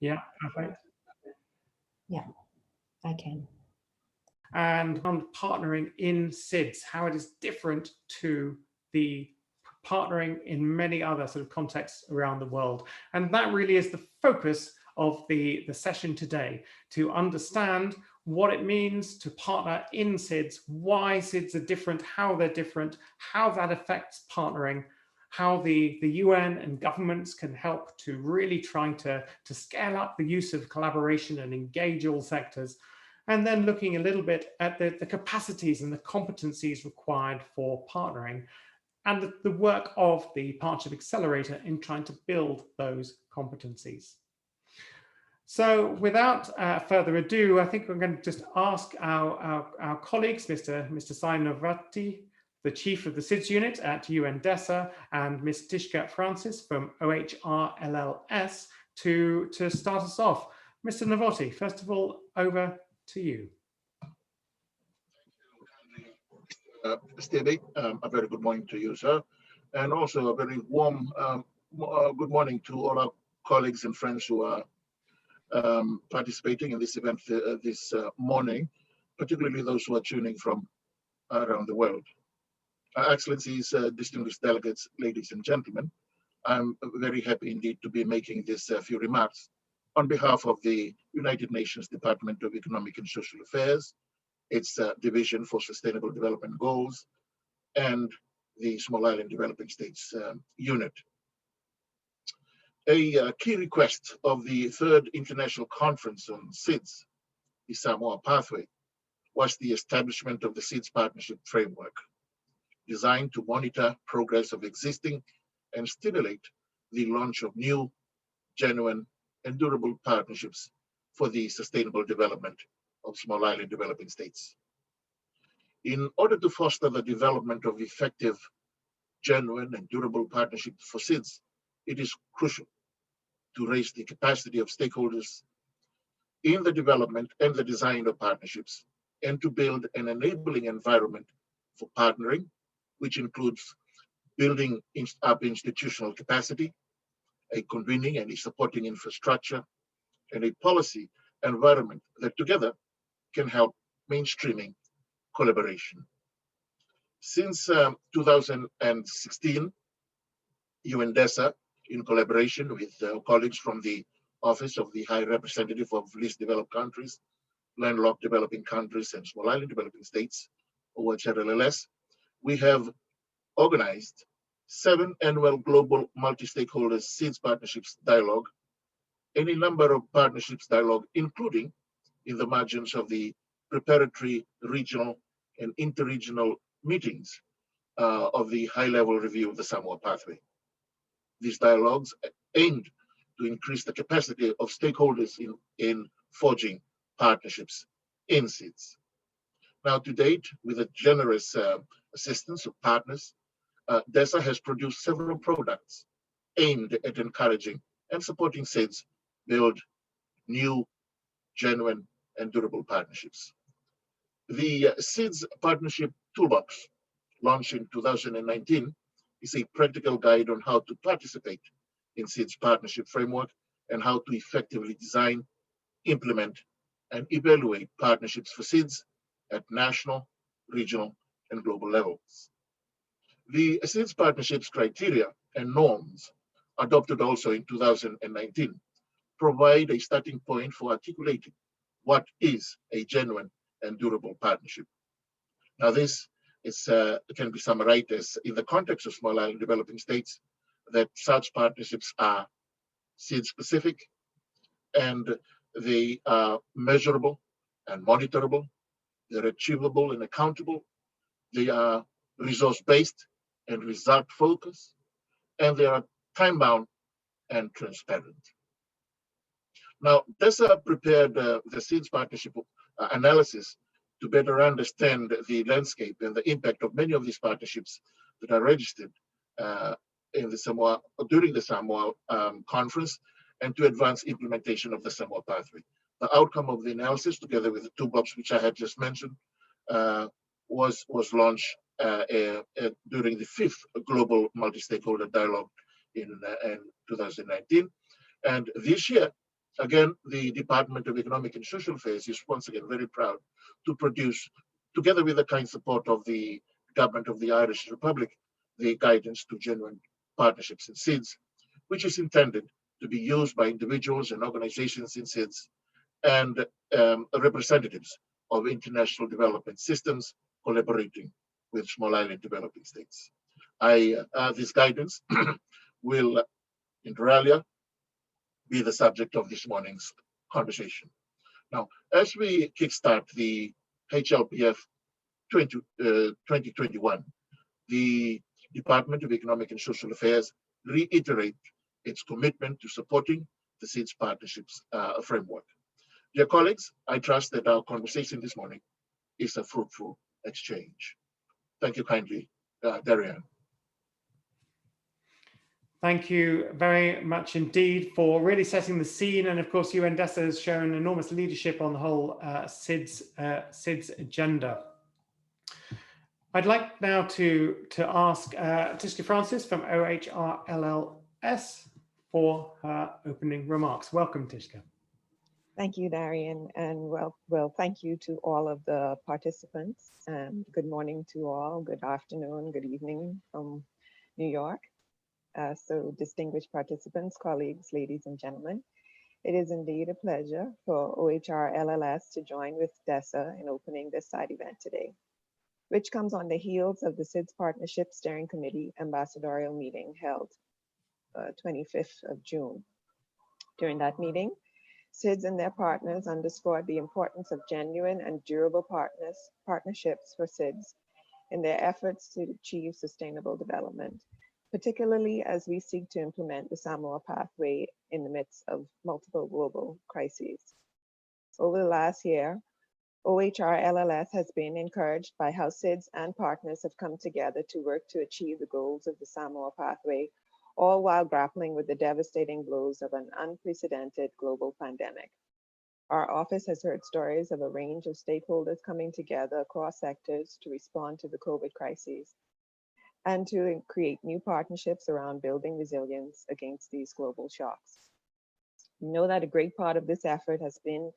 Yeah, perfect. Yeah, I can. And on partnering in SIDS, how it is different to the partnering in many other sort of contexts around the world. And that really is the focus of the session today, to understand what it means to partner in SIDS, why SIDS are different, how they're different, how that affects partnering, how the UN and governments can help to really trying to scale up the use of collaboration and engage all sectors, and then looking a little bit at the capacities and the competencies required for partnering, and the work of the Partnership Accelerator in trying to build those competencies. So without further ado, I think we're going to just ask our colleagues, Mr. Simon Novrati, the Chief of the SIDS Unit at UNDESA, and Ms. Tishka Francis from OHRLLS to start us off. Mr. Novrati, first of all, over to you. Stevie, a very good morning to you, sir, and also a very warm good morning to all our colleagues and friends who are participating in this event this morning, particularly those who are tuning from around the world. Excellencies, distinguished delegates, ladies and gentlemen, I'm very happy indeed to be making this few remarks on behalf of the United Nations Department of Economic and Social Affairs, its Division for Sustainable Development Goals, and the Small Island Developing States Unit. A key request of the Third International Conference on SIDS, the Samoa Pathway, was the establishment of the SIDS Partnership Framework, designed to monitor progress of existing and stimulate the launch of new, genuine, and durable partnerships for the sustainable development of small island developing states. In order to foster the development of effective, genuine, and durable partnerships for SIDS, it is crucial to raise the capacity of stakeholders in the development and the design of partnerships, and to build an enabling environment for partnering, which includes building up institutional capacity, a convening and a supporting infrastructure, and a policy environment that together can help mainstreaming collaboration. Since 2016, UNDESA, in collaboration with colleagues from the Office of the High Representative of Least Developed Countries, Landlocked Developing Countries, and Small Island Developing States, OHRLLS, we have organized 7 annual global multi-stakeholder SIDS partnerships dialogue, and a number of partnerships dialogue, including in the margins of the preparatory regional and interregional meetings of the high-level review of the Samoa Pathway. These dialogues aimed to increase the capacity of stakeholders in forging partnerships in SIDS. Now, to date, with the generous assistance of partners, DESA has produced several products aimed at encouraging and supporting SIDS build new, genuine, and durable partnerships. The SIDS Partnership Toolbox, launched in 2019, is a practical guide on how to participate in SIDS partnership framework and how to effectively design, implement, and evaluate partnerships for SIDS at national, regional, and global levels. The SIDS partnerships criteria and norms, adopted also in 2019, provide a starting point for articulating what is a genuine and durable partnership. Now, this can be summarized as, in the context of small island developing states, that such partnerships are SIDS specific, and they are measurable and monitorable, they're achievable and accountable, they are resource-based and result-focused, and they are time-bound and transparent. Now, DESA prepared the SIDS partnership analysis to better understand the landscape and the impact of many of these partnerships that are registered in the Samoa, during the Samoa conference, and to advance implementation of the Samoa Pathway. The outcome of the analysis, together with the toolbox, which I had just mentioned, was launched during the 5th Global Multi-Stakeholder Dialogue in 2019. And this year, Again, the Department of Economic and Social Affairs is once again very proud to produce, together with the kind support of the government of the Irish Republic, the guidance to genuine partnerships in SIDS, which is intended to be used by individuals and organizations in SIDS and representatives of international development systems collaborating with small island developing states. This guidance will, inter alia, be the subject of this morning's conversation. Now, as we kickstart the HLPF 2021, the Department of Economic and Social Affairs reiterate its commitment to supporting the SIDS partnerships framework. Dear colleagues, I trust that our conversation this morning is a fruitful exchange. Thank you kindly, Darian. Thank you very much indeed for really setting the scene. And of course, you and Dessa has shown enormous leadership on the whole SIDS agenda. I'd like now to ask Tishka Francis from OHR-LLS for her opening remarks. Welcome, Tishka. Thank you, Darian, and well, thank you to all of the participants. Good morning to all, good afternoon, good evening from New York. So distinguished participants, colleagues, ladies and gentlemen, it is indeed a pleasure for OHR-LLS to join with Dessa in opening this side event today, which comes on the heels of the SIDS Partnership Steering Committee ambassadorial meeting held 25th of June. During that meeting, SIDS and their partners underscored the importance of genuine and durable partnerships for SIDS in their efforts to achieve sustainable development, particularly as we seek to implement the Samoa pathway in the midst of multiple global crises. Over the last year, OHR-LLS has been encouraged by how SIDS and partners have come together to work to achieve the goals of the Samoa pathway, all while grappling with the devastating blows of an unprecedented global pandemic. Our office has heard stories of a range of stakeholders coming together across sectors to respond to the COVID crises and to create new partnerships around building resilience against these global shocks. We know that a great part of this effort has been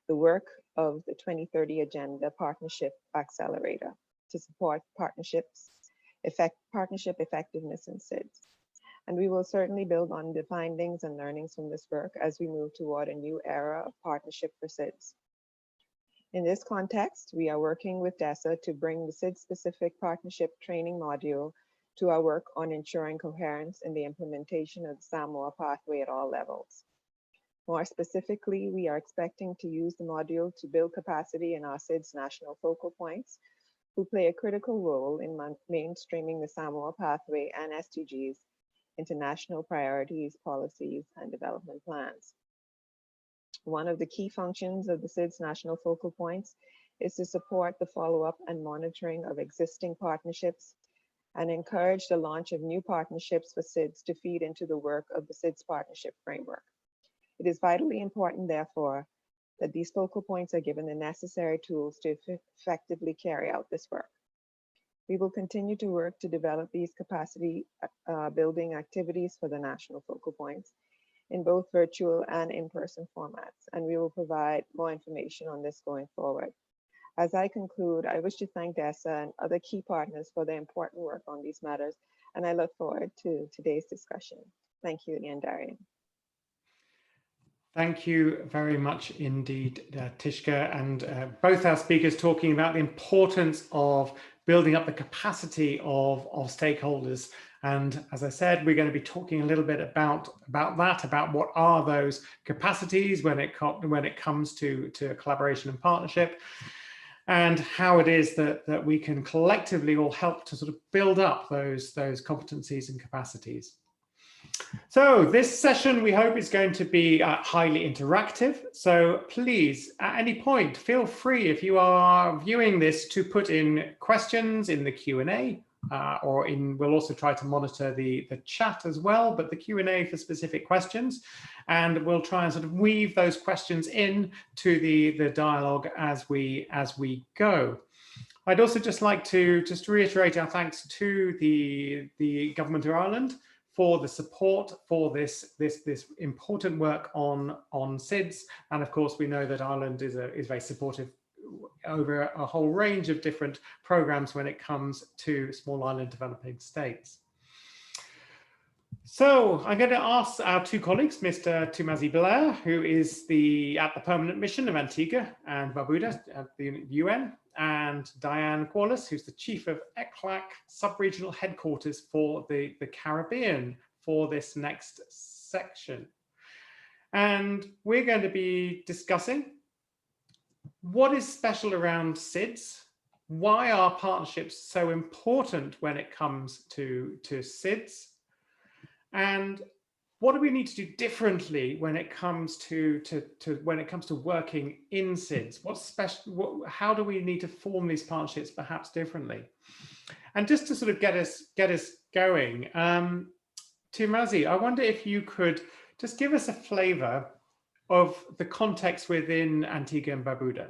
the work of the 2030 Agenda Partnership Accelerator to support partnership effectiveness in SIDS. And we will certainly build on the findings and learnings from this work as we move toward a new era of partnership for SIDS. In this context, we are working with Dessa to bring the SIDS-specific partnership training module to our work on ensuring coherence in the implementation of the Samoa pathway at all levels. More specifically, we are expecting to use the module to build capacity in our SIDS national focal points, who play a critical role in mainstreaming the Samoa pathway and SDGs into national priorities, policies, and development plans. One of the key functions of the SIDS national focal points is to support the follow-up and monitoring of existing partnerships and encourage the launch of new partnerships for SIDS to feed into the work of the SIDS partnership framework. It is vitally important, therefore, that these focal points are given the necessary tools to effectively carry out this work. We will continue to work to develop these capacity building activities for the national focal points in both virtual and in-person formats, and we will provide more information on this going forward. As I conclude, I wish to thank Dessa and other key partners for their important work on these matters, and I look forward to today's discussion. Thank you again, Darian. Thank you very much indeed, Tishka, and both our speakers talking about the importance of building up the capacity of stakeholders. And as I said, we're going to be talking a little bit about what are those capacities when it comes to collaboration and partnership, and how it is that we can collectively all help to sort of build up those competencies and capacities. So this session, we hope, is going to be highly interactive. So please, at any point, feel free, if you are viewing this, to put in questions in the Q&A, we'll also try to monitor the chat as well, but the Q&A for specific questions. And we'll try and sort of weave those questions in to the dialogue as we go. I'd also just like to reiterate our thanks to the Government of Ireland for the support for this important work on SIDS. And of course, we know that Ireland is very supportive over a whole range of different programs when it comes to small island developing states. So I'm going to ask our two colleagues, Mr. Tumazi Blair, who is at the permanent mission of Antigua and Barbuda at the UN, and Diane Qualis, who's the chief of ECLAC sub-regional headquarters for the Caribbean, for this next section. And we're going to be discussing what is special around SIDS, why are partnerships so important when it comes to SIDS, and what do we need to do differently when it comes to working in SIDS? What's special? How do we need to form these partnerships perhaps differently? And just to sort of get us going, Tumazi, I wonder if you could just give us a flavour of the context within Antigua and Barbuda,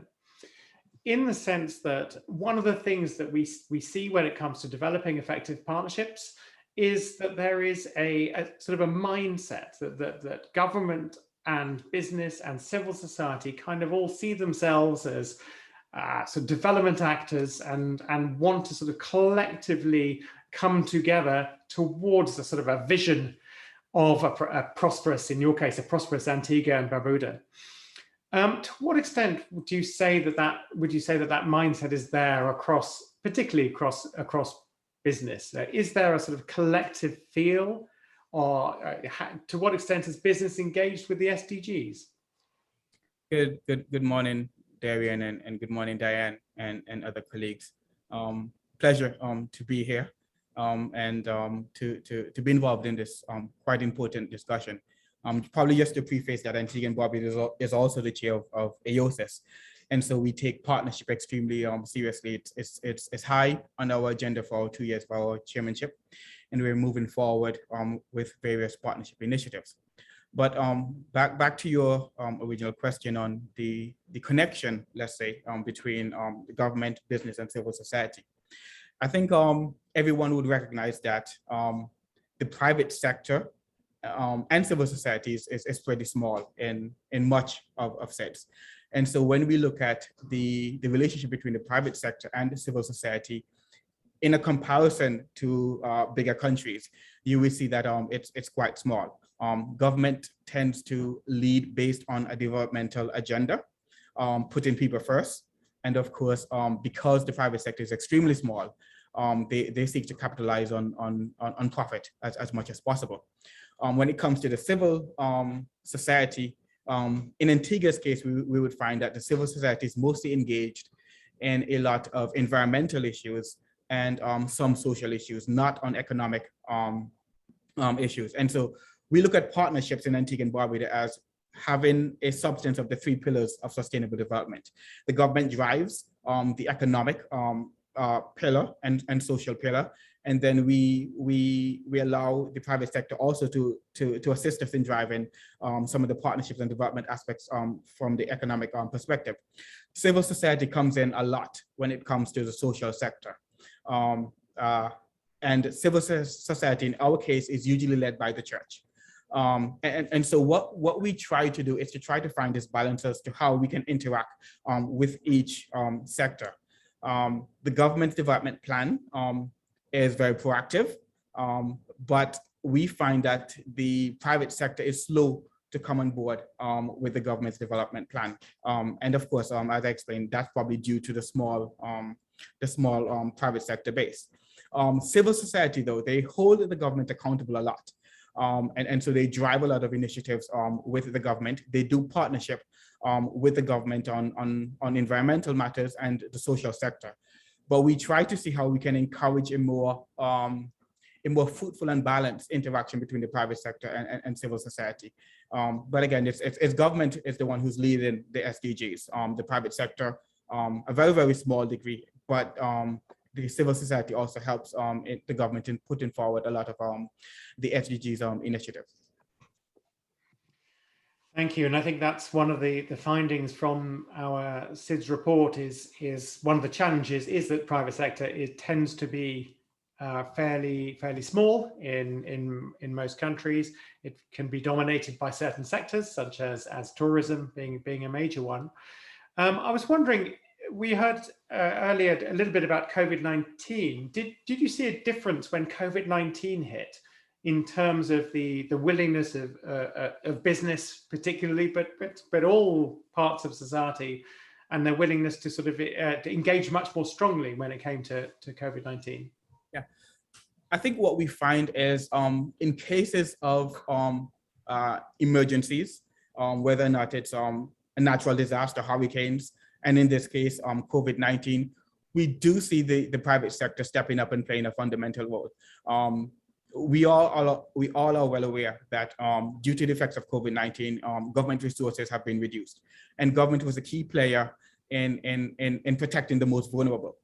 in the sense that one of the things that we see when it comes to developing effective partnerships is that there is a sort of a mindset that government and business and civil society kind of all see themselves as sort of development actors and want to sort of collectively come together towards a sort of a vision of a prosperous, in your case, a prosperous Antigua and Barbuda. To what extent would you say that mindset is there particularly across business? Is there a sort of collective feel, or to what extent is business engaged with the SDGs? Good morning, Darian, and good morning, Diane, and other colleagues. Pleasure to be here and to be involved in this quite important discussion. Probably just to preface that, Antigua and Barbuda is also the chair of AOSIS. And so we take partnership extremely seriously. It's high on our agenda for our 2 years for our chairmanship, and we're moving forward with various partnership initiatives. But back to your original question on the connection, let's say, between the government, business, and civil society. I think everyone would recognize that the private sector and civil society is pretty small in much of SIDS. And so when we look at the relationship between the private sector and the civil society, in a comparison to bigger countries, you will see that it's quite small. Government tends to lead based on a developmental agenda, putting people first. And of course, because the private sector is extremely small, they seek to capitalize on profit as much as possible. When it comes to the civil society, in Antigua's case, we would find that the civil society is mostly engaged in a lot of environmental issues and some social issues, not on economic issues. And so we look at partnerships in Antigua and Barbuda as having a substance of the 3 pillars of sustainable development. The government drives the economic pillar and social pillar, and then we allow the private sector also to assist us in driving some of the partnerships and development aspects from the economic perspective. Civil society comes in a lot when it comes to the social sector. And civil society, in our case, is usually led by the church. And so what we try to do is to try to find this balance as to how we can interact with each sector. The government development plan is very proactive, but we find that the private sector is slow to come on board with the government's development plan. And of course, as I explained, that's probably due to the small private sector base. Civil society, though, they hold the government accountable a lot. And so they drive a lot of initiatives with the government. They do partnership with the government on environmental matters and the social sector. But we try to see how we can encourage a more fruitful and balanced interaction between the private sector and civil society. But again, it's government is the one who's leading the SDGs. The private sector, a very, very small degree, but the civil society also helps the government in putting forward a lot of the SDGs initiatives. Thank you. And I think that's one of the findings from our SIDS report is one of the challenges is that private sector tends to be fairly small in most countries. It can be dominated by certain sectors, such as tourism being a major one. I was wondering, we heard earlier a little bit about COVID-19. Did you see a difference when COVID-19 hit in terms of the willingness of business, particularly, but all parts of society, and their willingness to sort of to engage much more strongly when it came to COVID-19? Yeah, I think what we find is in cases of emergencies, whether or not it's a natural disaster, hurricanes, and in this case, COVID-19, we do see the private sector stepping up and playing a fundamental role. We all are well aware that due to the effects of COVID-19, government resources have been reduced, and government was a key player in protecting the most vulnerable.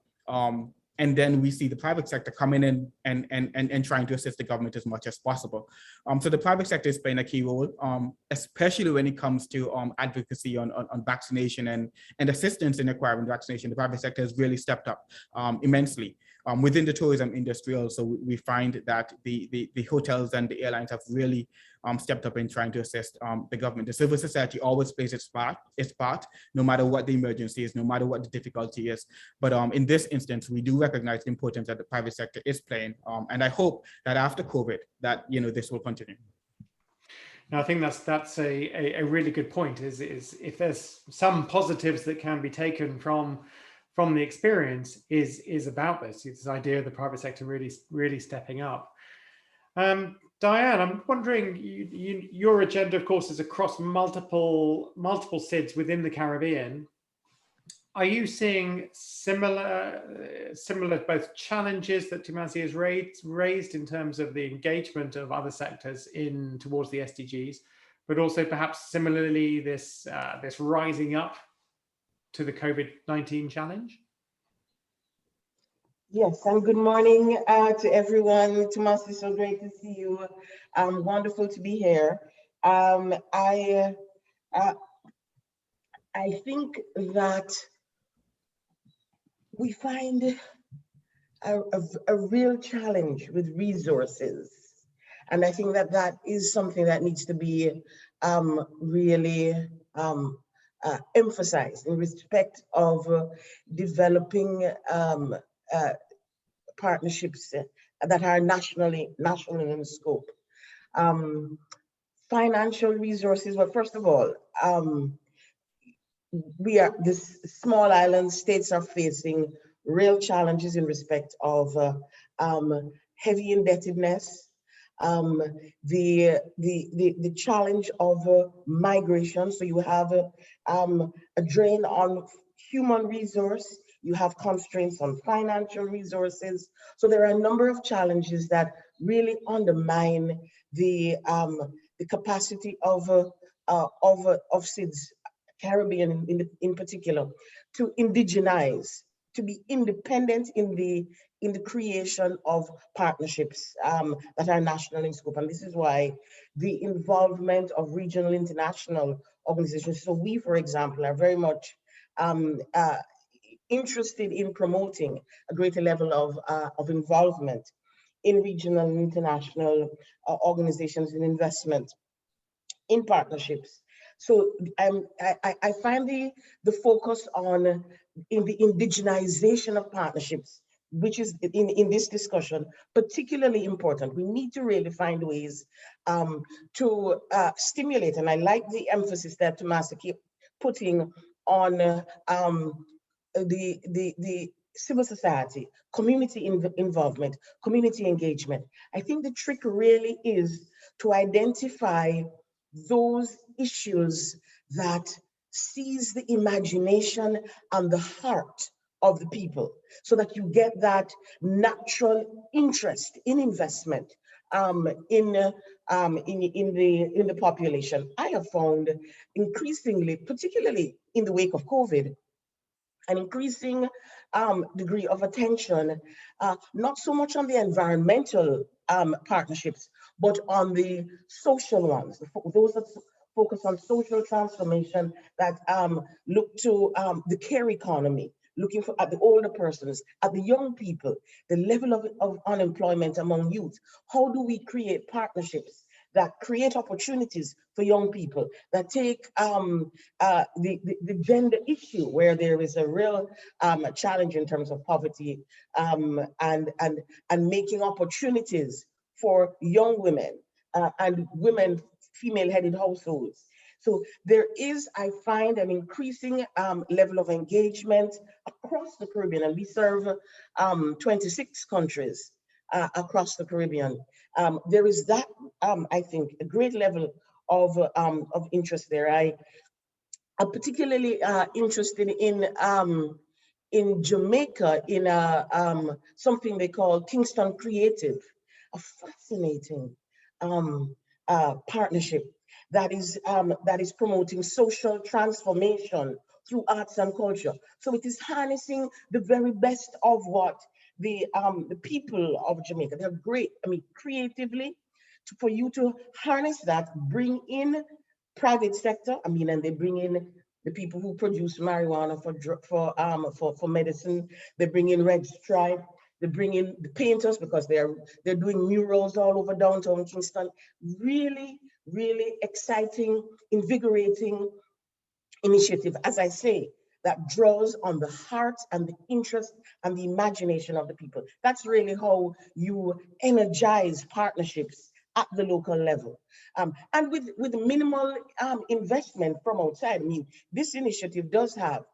And then we see the private sector coming in and trying to assist the government as much as possible. So the private sector is playing a key role, especially when it comes to advocacy on vaccination and assistance in acquiring vaccination. The private sector has really stepped up immensely. Within the tourism industry also, we find that the hotels and the airlines have really stepped up in trying to assist the government. The civil society always plays its part, no matter what the emergency is, no matter what the difficulty is. But in this instance, we do recognize the importance that the private sector is playing. And I hope that after COVID, that this will continue. Now, I think that's a really good point, is if there's some positives that can be taken from the experience is about this idea of the private sector really stepping up. Diane, I'm wondering, your agenda, of course, is across multiple SIDS within the Caribbean. Are you seeing similar both challenges that Tumasi has raised in terms of the engagement of other sectors towards the SDGs, but also perhaps similarly this rising up to the COVID-19 challenge? Yes, and good morning to everyone. Tumasi, so great to see you. Wonderful to be here. I think that we find a real challenge with resources. And I think that is something that needs to be really emphasized in respect of developing partnerships that are national in scope. Financial resources, well, first of all, this small island states are facing real challenges in respect of heavy indebtedness, the challenge of migration. So you have a drain on human resource, you have constraints on financial resources. So there are a number of challenges that really undermine the capacity of SIDS, Caribbean in particular, to indigenize, to be independent in the creation of partnerships that are national in scope. And this is why the involvement of regional international organizations. So we, for example, are very much interested in promoting a greater level of involvement in regional and international organizations and investment in partnerships. So I find the focus on the indigenization of partnerships, which is in this discussion particularly important. We need to really find ways to stimulate, and I like the emphasis that Tumasi keep putting on the civil society, community involvement, community engagement. I think the trick really is to identify those issues that seize the imagination and the heart of the people, so that you get that natural interest in investment in the population. I have found increasingly, particularly in the wake of COVID, an increasing degree of attention, not so much on the environmental partnerships, but on the social ones, those that focus on social transformation, that look to the care economy, looking for at the older persons, at the young people, the level of unemployment among youth. How do we create partnerships that create opportunities for young people, that take the gender issue where there is a real challenge in terms of poverty, and making opportunities for young women and women, female-headed households. So there is, I find, an increasing level of engagement across the Caribbean, and we serve 26 countries across the Caribbean. There is that, I think, a great level of interest there. I'm particularly interested in Jamaica, in something they call Kingston Creative, a fascinating partnership that is promoting social transformation through arts and culture. So it is harnessing the very best of what the people of Jamaica, they're great. I mean, creatively, for you to harness that, bring in private sector. I mean, and they bring in the people who produce marijuana for medicine. They bring in Red Stripe. They bring in the painters because they're doing murals all over downtown Kingston. Really, really exciting, invigorating initiative, as I say, that draws on the heart and the interest and the imagination of the people. That's really how you energize partnerships at the local level. And with minimal investment from outside. I mean, this initiative does have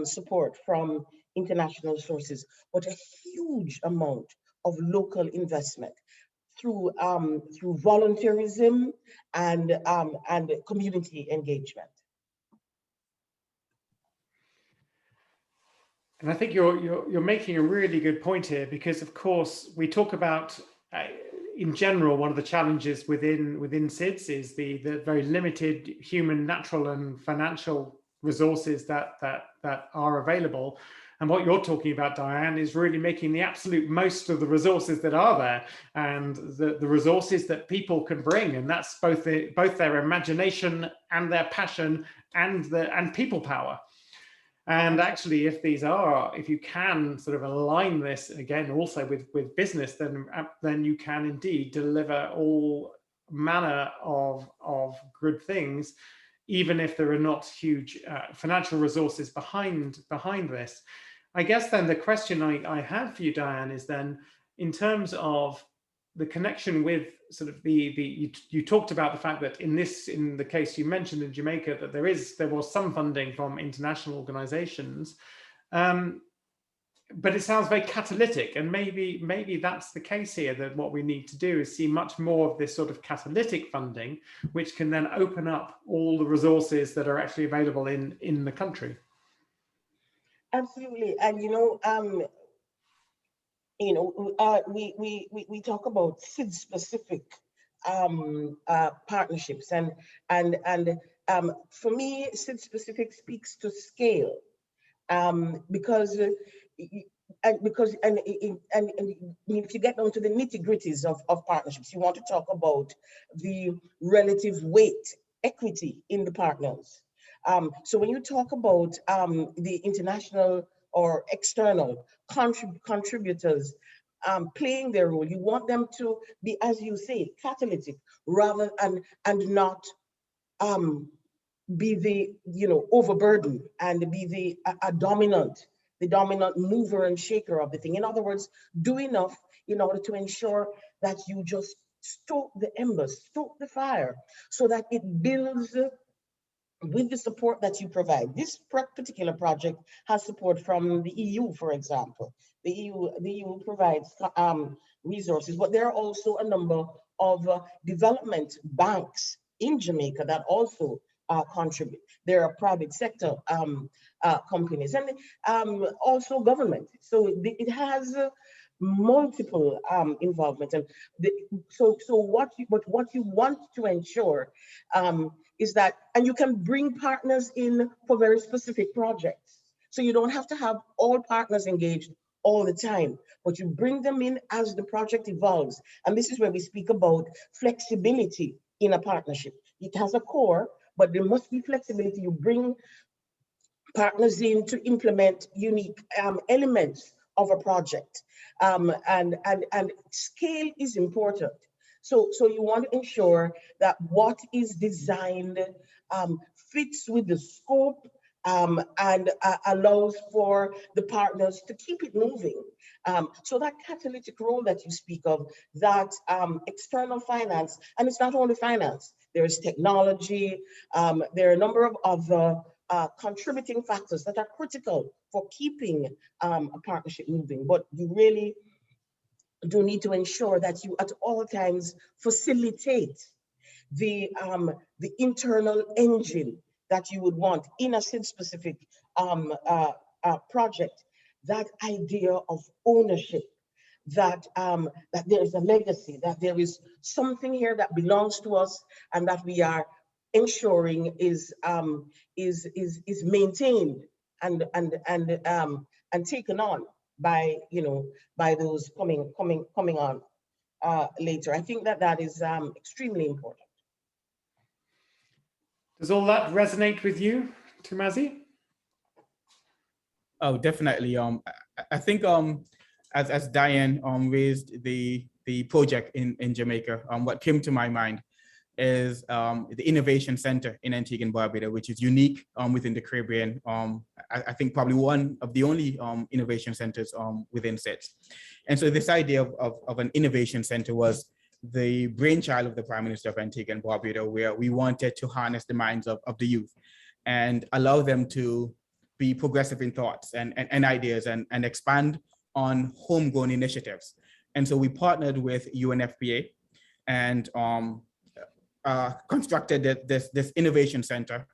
support from international sources, but a huge amount of local investment through volunteerism and community engagement. And I think you're making a really good point here, because of course we talk about in general, one of the challenges within SIDS is the very limited human, natural, and financial resources that are available. And what you're talking about, Diane, is really making the absolute most of the resources that are there, and the resources that people can bring, and that's both their imagination and their passion and people power. And actually, if you can sort of align this again also with business, then you can indeed deliver all manner of good things, even if there are not huge financial resources behind this. I guess then the question I have for you, Diane, is then in terms of the connection with sort of you talked about the fact that in the case you mentioned in Jamaica that there was some funding from international organizations, but it sounds very catalytic, and maybe that's the case here, that what we need to do is see much more of this sort of catalytic funding, which can then open up all the resources that are actually available in the country. Absolutely. And we talk about SID specific partnerships, and for me, SID specific speaks to scale, because if you get down to the nitty-gritties of partnerships, you want to talk about the relative weight, equity in the partners. So when you talk about the international or external contributors playing their role, you want them to be, as you say, catalytic, rather and not be the overburden and be the dominant mover and shaker of the thing. In other words, do enough in order to ensure that you just stoke the embers, stoke the fire, so that it builds with the support that you provide. This particular project has support from the EU, for example. The EU provides resources, but there are also a number of development banks in Jamaica that also contribute. There are private sector companies, and also government. So it has multiple involvement, and what you want to ensure is that, and you can bring partners in for very specific projects. So you don't have to have all partners engaged all the time, but you bring them in as the project evolves. And this is where we speak about flexibility in a partnership. It has a core, but there must be flexibility. You bring partners in to implement unique elements of a project. And scale is important. So you want to ensure that what is designed fits with the scope and allows for the partners to keep it moving. So that catalytic role that you speak of, that external finance, and it's not only finance, there's technology, there are a number of other contributing factors that are critical for keeping a partnership moving, but you really do need to ensure that you at all times facilitate the internal engine that you would want in a specific project, that idea of ownership, that that there is a legacy, that there is something here that belongs to us and that we are ensuring is maintained and taken on by, you know, by those coming on later. I think that is extremely important. Does all that resonate with you, Tumazi? Oh, definitely. I think as Diane raised the project in Jamaica, what came to my mind is the Innovation Center in Antigua and Barbuda, which is unique within the Caribbean. I think probably one of the only innovation centers within SIDS. And so this idea of an innovation center was the brainchild of the Prime Minister of Antigua and Barbuda, where we wanted to harness the minds of the youth and allow them to be progressive in thoughts and ideas and expand on homegrown initiatives. And so we partnered with UNFPA and constructed this innovation center,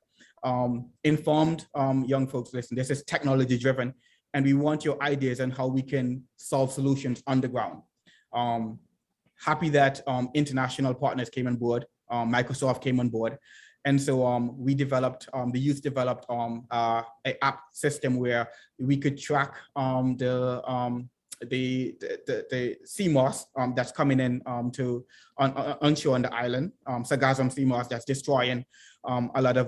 informed young folks, listen, this is technology driven, and we want your ideas on how we can solve solutions on the ground. Happy that international partners came on board, Microsoft came on board. And so we developed, the youth developed an app system where we could track the sea moss that's coming in onshore on the island, sargassum sea moss that's destroying a lot of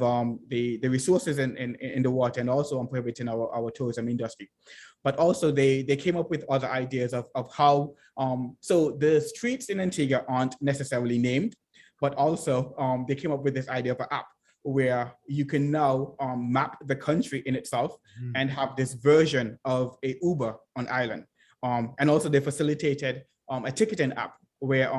the resources in the water and also prohibiting our tourism industry. But also they came up with other ideas of how, so the streets in Antigua aren't necessarily named, but also they came up with this idea of an app where you can now map the country in itself and have this version of a Uber on island. And also they facilitated a ticketing app where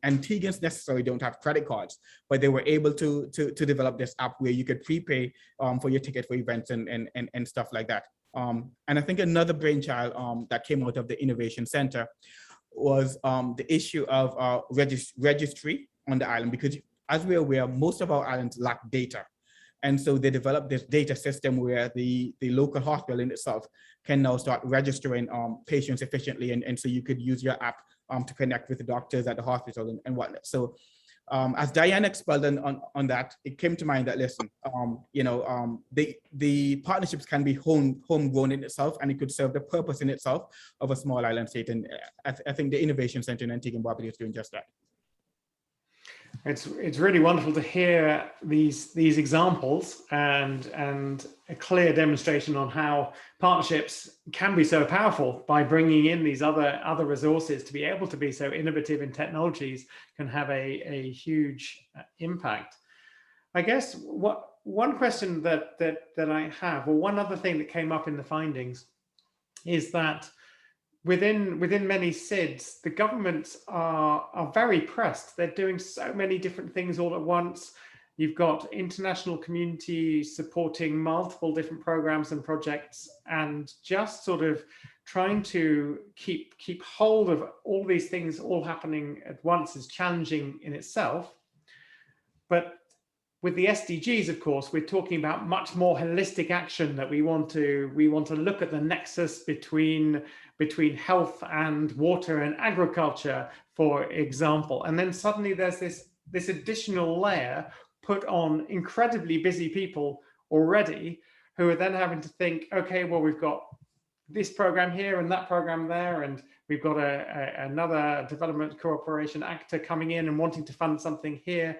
Antiguans necessarily don't have credit cards, but they were able to develop this app where you could prepay for your ticket for events and stuff like that. And I think another brainchild that came out of the Innovation Center was the issue of registry on the island, because as we're aware, most of our islands lack data. And so they developed this data system where the local hospital in itself can now start registering patients efficiently. And so you could use your app to connect with the doctors at the hospital and whatnot. So as Diane expelled on that, it came to mind that, listen, the partnerships can be homegrown in itself, and it could serve the purpose in itself of a small island state. And I think the Innovation Center in Antigua and Barbuda is doing just that. It's really wonderful to hear these examples and a clear demonstration on how partnerships can be so powerful by bringing in these other resources to be able to be so innovative in technologies can have a huge impact. I guess one question that I have, or one other thing that came up in the findings, is that within many SIDS, the governments are very pressed. They're doing so many different things all at once. You've got international community supporting multiple different programs and projects, and just sort of trying to keep hold of all these things all happening at once is challenging in itself. But with the SDGs, of course, we're talking about much more holistic action, that we want to look at the nexus between health and water and agriculture, for example. And then suddenly there's this additional layer put on incredibly busy people already, who are then having to think, okay, well, we've got this program here and that program there, and we've got another development cooperation actor coming in and wanting to fund something here.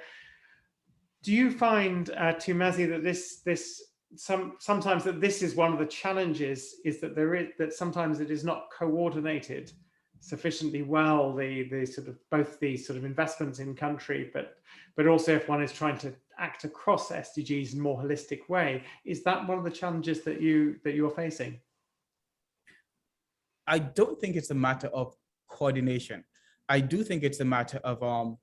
Do you find, Tumazi, that sometimes that this is one of the challenges, is that sometimes it is not coordinated sufficiently well, the sort of both the sort of investments in country, but also if one is trying to act across SDGs in a more holistic way. Is that one of the challenges that you're facing? I don't think it's a matter of coordination. I do think it's a matter of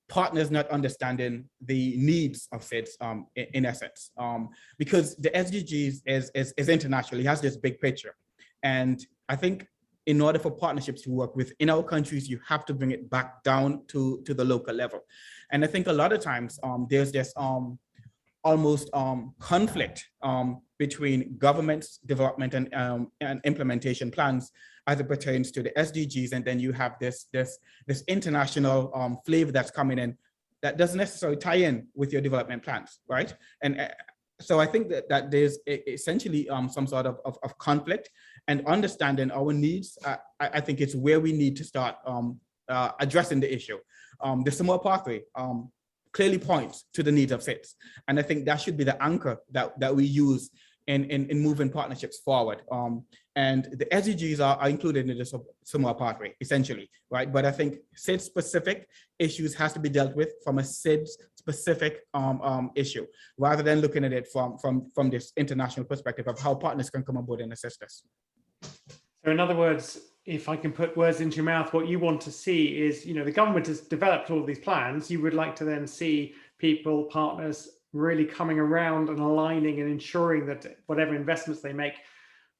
partners not understanding the needs of SIDS in essence, because the SDGs is international. It has this big picture. And I think in order for partnerships to work within our countries, you have to bring it back down to the local level. And I think a lot of times there's this almost conflict between government's development and implementation plans as it pertains to the SDGs, and then you have this international flavor that's coming in that doesn't necessarily tie in with your development plans, right? And so I think that there's essentially some sort of conflict, and understanding our needs. I think it's where we need to start addressing the issue. The Samoa pathway clearly points to the needs of SIDS, and I think that should be the anchor that we use in moving partnerships forward. And the SDGs are included in the Samoa pathway, essentially, right? But I think SIDS specific issues has to be dealt with from a SIDS specific issue, rather than looking at it from this international perspective of how partners can come aboard and assist us. So in other words, if I can put words into your mouth, what you want to see is, the government has developed all of these plans. You would like to then see people, partners, really coming around and aligning and ensuring that whatever investments they make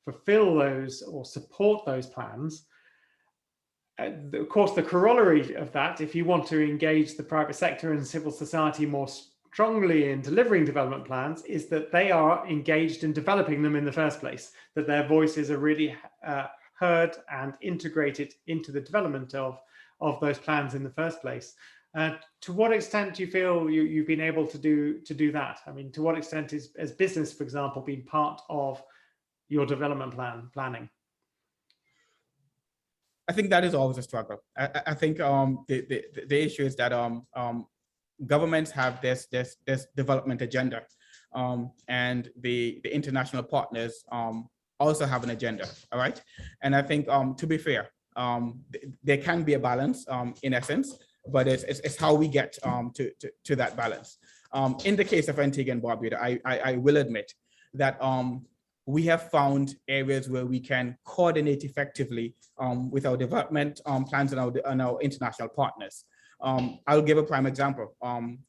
fulfill those or support those plans. Of course, the corollary of that, if you want to engage the private sector and civil society more strongly in delivering development plans, is that they are engaged in developing them in the first place, that their voices are really heard and integrated into the development of those plans in the first place. To what extent do you feel you've been able to do that? I mean, to what extent has business, for example, been part of your development planning? I think that is always a struggle. I think the issue is that governments have this development agenda, and the international partners also have an agenda. All right, and I think to be fair, there can be a balance in essence, but it's how we get to that balance. In the case of Antigua and Barbuda, I will admit that we have found areas where we can coordinate effectively with our development plans and our international partners. I'll give a prime example.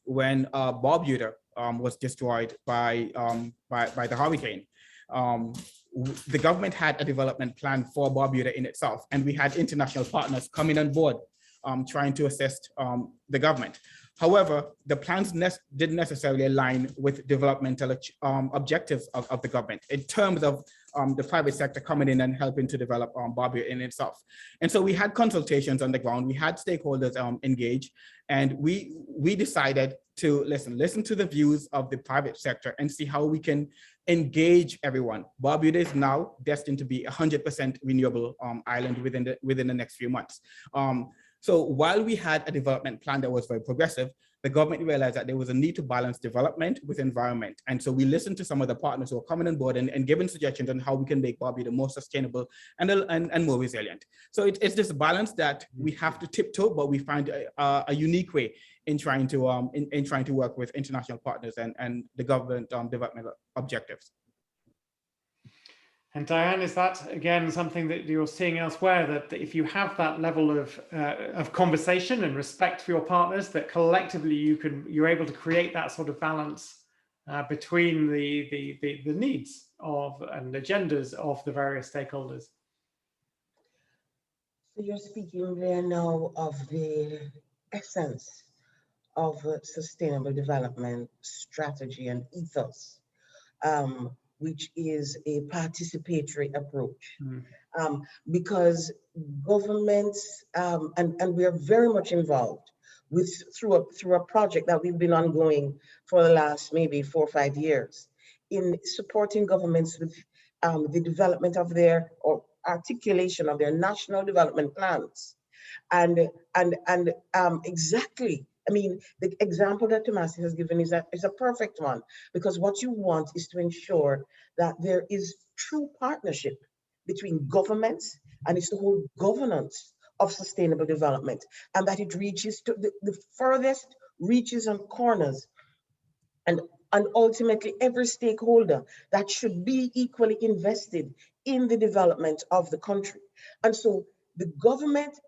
When Barbuda was destroyed by the hurricane, the government had a development plan for Barbuda in itself, and we had international partners coming on board trying to assist the government. However, the plans didn't necessarily align with developmental objectives of the government in terms of the private sector coming in and helping to develop Barbuda in itself. And so we had consultations on the ground, we had stakeholders engaged, and we decided to listen to the views of the private sector and see how we can engage everyone. Barbuda is now destined to be 100% renewable island within the next few months. So while we had a development plan that was very progressive, the government realized that there was a need to balance development with environment. And so we listened to some of the partners who are coming on board and giving suggestions on how we can make Barbuda more sustainable and more resilient. So it's this balance that we have to tiptoe, but we find a unique way in trying to work with international partners and the government development objectives. And Diane, is that again something that you're seeing elsewhere, that if you have that level of conversation and respect for your partners, that collectively you're able to create that sort of balance between the needs of and agendas of the various stakeholders? So you're speaking there now of the essence of sustainable development strategy and ethos, which is a participatory approach. Because governments, and we are very much involved through a project that we've been ongoing for the last maybe 4 or 5 years in supporting governments with the development of their or articulation of their national development plans. And exactly I mean, the example that Tomasi has given is a perfect one, because what you want is to ensure that there is true partnership between governments and it's the whole governance of sustainable development, and that it reaches to the furthest reaches and corners, and ultimately every stakeholder that should be equally invested in the development of the country. And so the government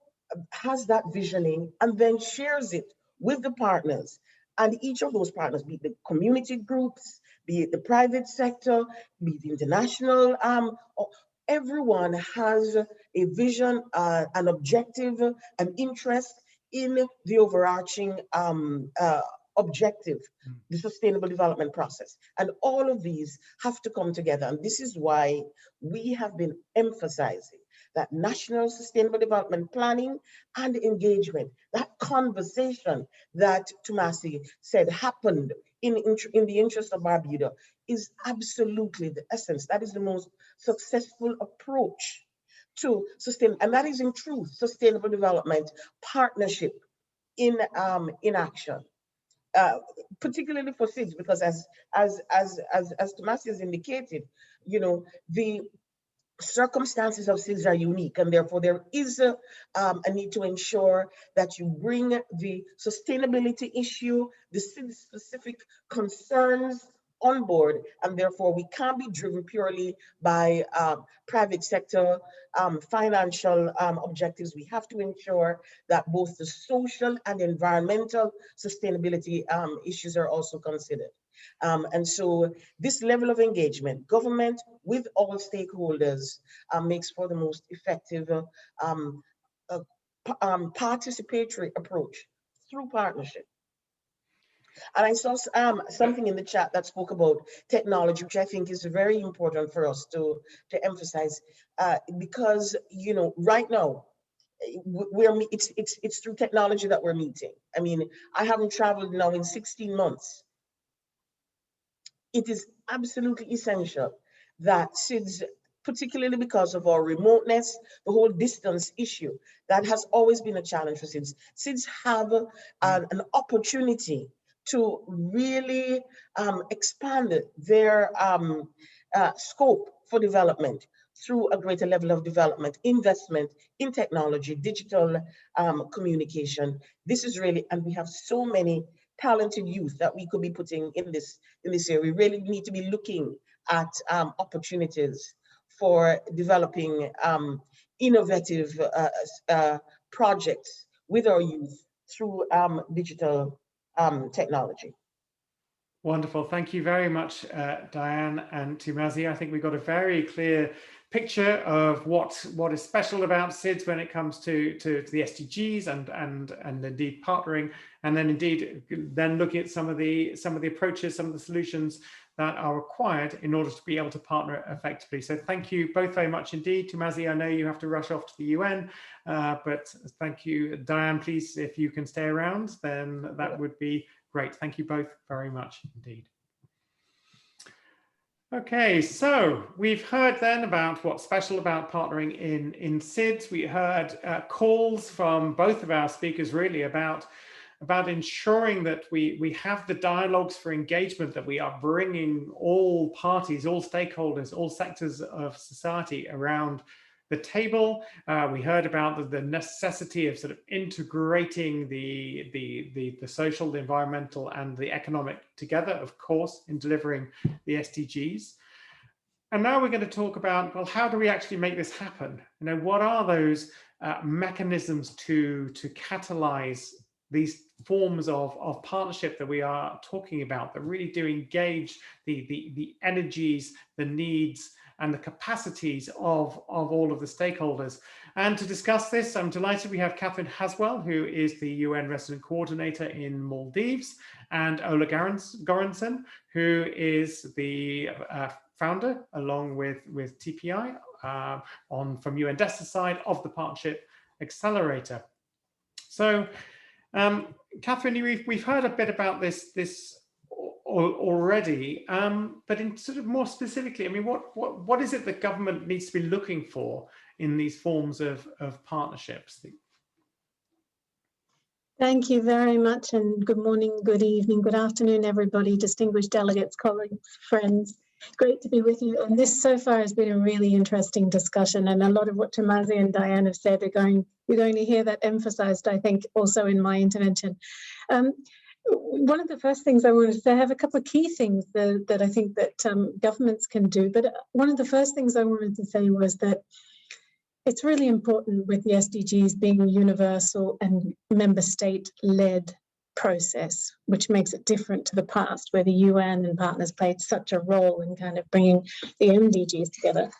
has that visioning and then shares it with the partners. And each of those partners, be it the community groups, be it the private sector, be it the international, everyone has a vision, an objective, an interest in the overarching objective, the sustainable development process. And all of these have to come together. And this is why we have been emphasizing that national sustainable development planning and engagement, that conversation that Tomasi said happened in the interest of Barbuda, is absolutely the essence. That is the most successful approach to sustain, and that is in truth sustainable development partnership in action. Particularly for SIDS, because as Tomasi has indicated, you know, the circumstances of SIDS are unique, and therefore there is a need to ensure that you bring the sustainability issue, the SIDS specific concerns on board, and therefore we can't be driven purely by private sector financial objectives. We have to ensure that both the social and environmental sustainability issues are also considered. And so this level of engagement, government with all stakeholders, makes for the most effective participatory approach through partnership. And I saw something in the chat that spoke about technology, which I think is very important for us to emphasize, because, you know, right now, it's through technology that we're meeting. I mean, I haven't traveled now in 16 months. It is absolutely essential that SIDS, particularly because of our remoteness, the whole distance issue, that has always been a challenge for SIDS. SIDS have an opportunity to really expand their scope for development through a greater level of development, investment in technology, digital communication. This is really, and we have so many talented youth that we could be putting in this area. We really need to be looking at opportunities for developing innovative projects with our youth through digital technology. Wonderful. Thank you very much, Diane and Tomasi. I think we got a very clear picture of what is special about SIDS when it comes to the SDGs and indeed partnering, and then indeed looking at some of the approaches, some of the solutions that are required in order to be able to partner effectively. So thank you both very much indeed. Tomasi, I know you have to rush off to the UN, but thank you. Diane, please, if you can stay around, then that would be great. Thank you both very much indeed. Okay, so we've heard then about what's special about partnering in SIDS. We heard calls from both of our speakers really about ensuring that we have the dialogues for engagement, that we are bringing all parties, all stakeholders, all sectors of society around the table. We heard about the necessity of sort of integrating the social, the environmental, and the economic together, of course, in delivering the SDGs. And now we're going to talk about, well, how do we actually make this happen? You know, what are those mechanisms to catalyze these forms of partnership that we are talking about, that really do engage the energies, the needs, and the capacities of all of the stakeholders. And to discuss this, I'm delighted we have Catherine Haswell, who is the UN Resident Coordinator in Maldives, and Ola Goranson, who is the founder, along with TPI, from UN DESTA side of the Partnership Accelerator. So, Catherine, we've heard a bit about this already, but in sort of more specifically, I mean, what is it that government needs to be looking for in these forms of partnerships? Thank you very much, and good morning, good evening, good afternoon, everybody, distinguished delegates, colleagues, friends. Great to be with you. And this so far has been a really interesting discussion, and a lot of what Tomazi and Diane have said, you're going to hear that emphasized, I think, also in my intervention. One of the first things I wanted to say, I have a couple of key things that I think that governments can do, but one of the first things I wanted to say was that it's really important with the SDGs being a universal and member state-led process, which makes it different to the past, where the UN and partners played such a role in kind of bringing the MDGs together.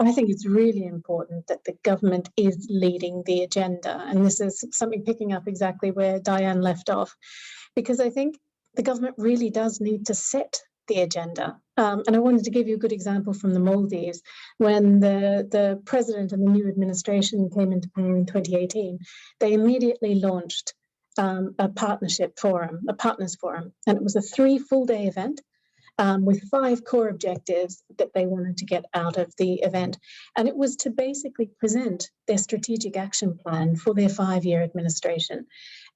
I think it's really important that the government is leading the agenda. And this is something picking up exactly where Diane left off, because I think the government really does need to set the agenda. And I wanted to give you a good example from the Maldives. When the president and the new administration came into power in 2018, they immediately launched a partnership forum, a partners forum. And it was a 3 full-day event with 5 core objectives that they wanted to get out of the event. And it was to basically present their strategic action plan for their 5-year administration.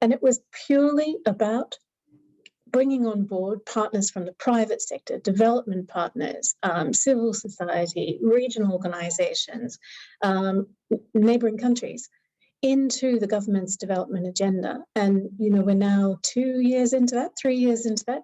And it was purely about bringing on board partners from the private sector, development partners, civil society, regional organizations, neighboring countries into the government's development agenda. And, you know, we're now 2 years into that, 3 years into that.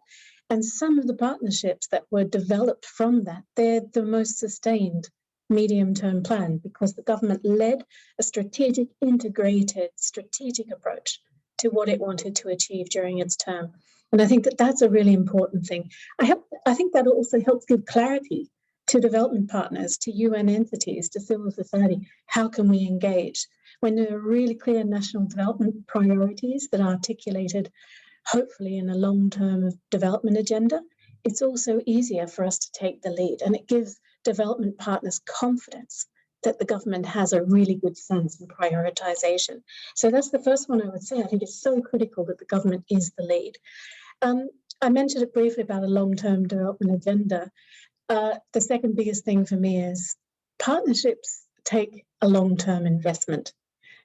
And some of the partnerships that were developed from that, they're the most sustained medium-term plan, because the government led a strategic, integrated, strategic approach to what it wanted to achieve during its term. And I think that that's a really important thing. I think that also helps give clarity to development partners, to UN entities, to civil society. How can we engage? When there are really clear national development priorities that are articulated, hopefully in a long-term development agenda, it's also easier for us to take the lead. And it gives development partners confidence that the government has a really good sense in prioritization. So that's the first one I would say. I think it's so critical that the government is the lead. I mentioned it briefly about a long-term development agenda. The second biggest thing for me is partnerships take a long-term investment.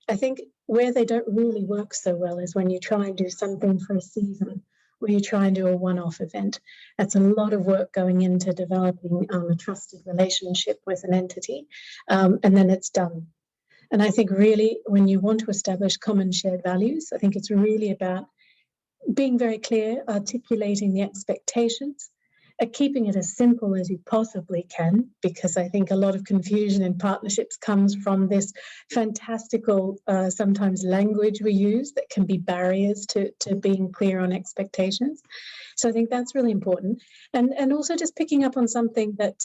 I think where they don't really work so well is when you try and do something for a season, where you try and do a one-off event. That's a lot of work going into developing a trusted relationship with an entity, and then it's done. And I think really when you want to establish common shared values, I think it's really about being very clear, articulating the expectations, keeping it as simple as you possibly can, because I think a lot of confusion in partnerships comes from this fantastical, sometimes language we use that can be barriers to being clear on expectations. So I think that's really important. And also just picking up on something that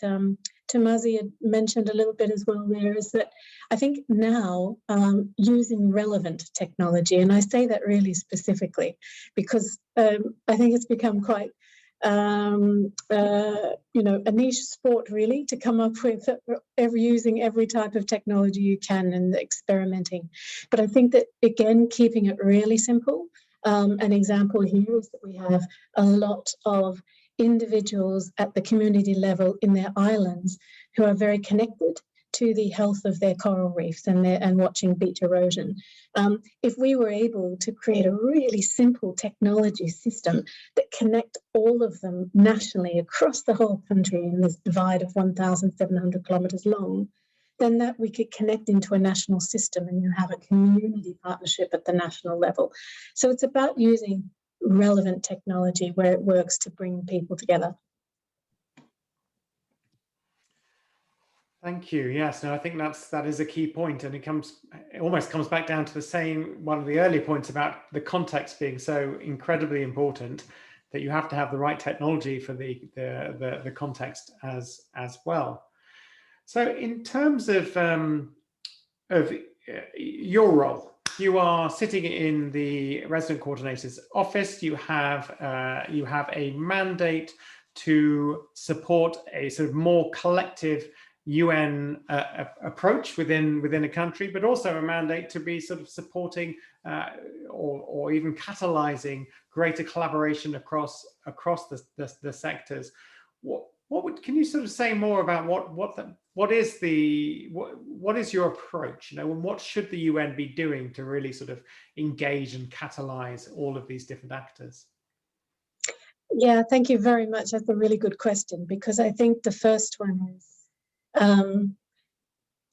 Tomazi had mentioned a little bit as well there, is that I think now using relevant technology, and I say that really specifically because I think it's become quite you know, a niche sport really to come up with using every type of technology you can and experimenting. But I think that, again, keeping it really simple. An example here is that we have a lot of individuals at the community level in their islands who are very connected to the health of their coral reefs and watching beach erosion. If we were able to create a really simple technology system that connect all of them nationally across the whole country in this divide of 1,700 kilometers long, then that we could connect into a national system and you have a community partnership at the national level. So it's about using relevant technology where it works to bring people together. Thank you. Yes, no, I think that is a key point, and it almost comes back down to the same one of the earlier points about the context being so incredibly important, that you have to have the right technology for the context as well. So, in terms of your role, you are sitting in the resident coordinator's office. You have a mandate to support a sort of more collective UN approach within a country, but also a mandate to be sort of supporting or even catalyzing greater collaboration across the sectors. can you sort of say more about what is your approach, you know, and what should the UN be doing to really sort of engage and catalyze all of these different actors? Yeah, thank you very much. That's a really good question, because I think the first one is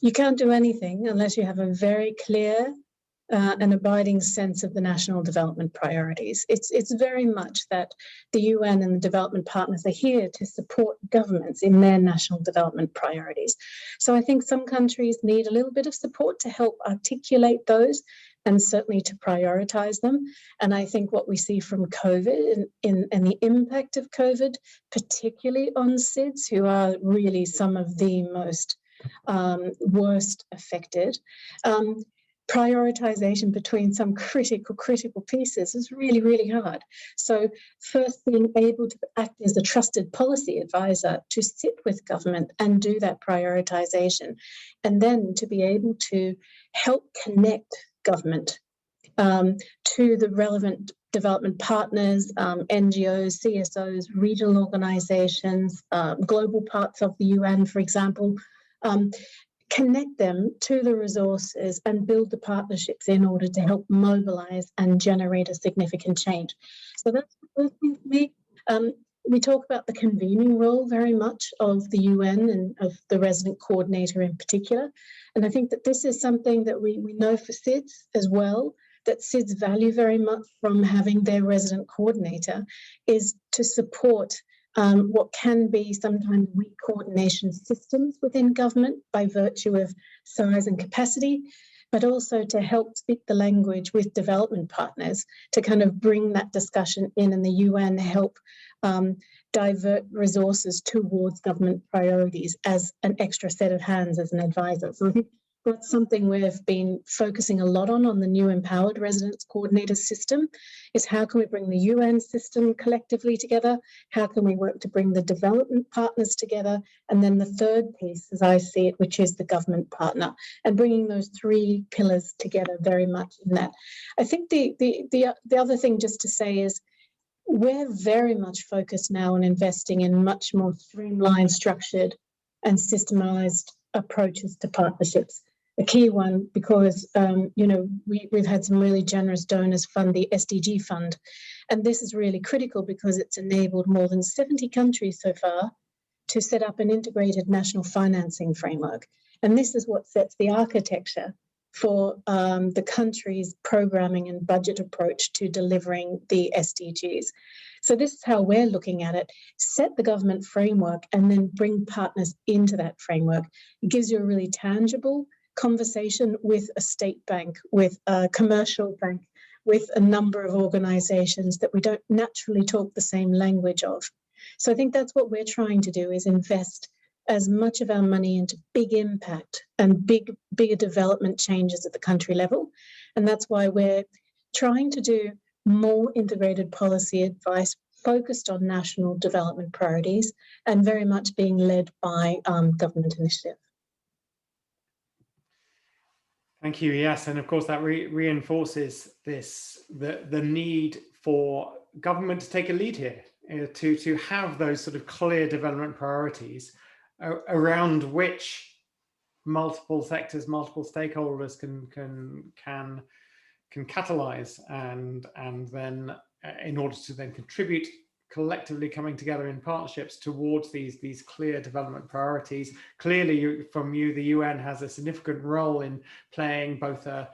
you can't do anything unless you have a very clear and abiding sense of the national development priorities. It's very much that the UN and the development partners are here to support governments in their national development priorities. So I think some countries need a little bit of support to help articulate those and certainly to prioritize them. And I think what we see from COVID and the impact of COVID, particularly on SIDS, who are really some of the most worst affected, prioritization between some critical pieces is really, really hard. So first, being able to act as a trusted policy advisor to sit with government and do that prioritization, and then to be able to help connect government to the relevant development partners, NGOs, CSOs, regional organizations, global parts of the UN, for example, connect them to the resources and build the partnerships in order to help mobilize and generate a significant change. So that's the first thing for me. We talk about the convening role very much of the UN and of the resident coordinator in particular. And I think that this is something that we know for SIDS as well, that SIDS value very much from having their resident coordinator, is to support what can be sometimes weak coordination systems within government by virtue of size and capacity, but also to help speak the language with development partners to kind of bring that discussion in, and the UN help divert resources towards government priorities as an extra set of hands as an advisor. So I think that's something we've been focusing a lot on the new Empowered Residents Coordinator system, is how can we bring the UN system collectively together? How can we work to bring the development partners together? And then the third piece, as I see it, which is the government partner, and bringing those three pillars together very much in that. I think the other thing just to say is, we're very much focused now on investing in much more streamlined, structured and systemized approaches to partnerships. A key one, because we've had some really generous donors fund the SDG fund, and this is really critical because it's enabled more than 70 countries so far to set up an integrated national financing framework. And this is what sets the architecture for the country's programming and budget approach to delivering the SDGs. So this is how we're looking at it: set the government framework and then bring partners into that framework. It gives you a really tangible conversation with a state bank, with a commercial bank, with a number of organizations that we don't naturally talk the same language of. So I think that's what we're trying to do, is invest as much of our money into big impact and bigger development changes at the country level. And that's why we're trying to do more integrated policy advice focused on national development priorities and very much being led by government initiative. Thank you. Yes, and of course that reinforces the need for government to take a lead here, to have those sort of clear development priorities around which multiple sectors, multiple stakeholders can catalyze, and then in order to then contribute, collectively coming together in partnerships towards these clear development priorities. Clearly, from you, the UN has a significant role in playing both a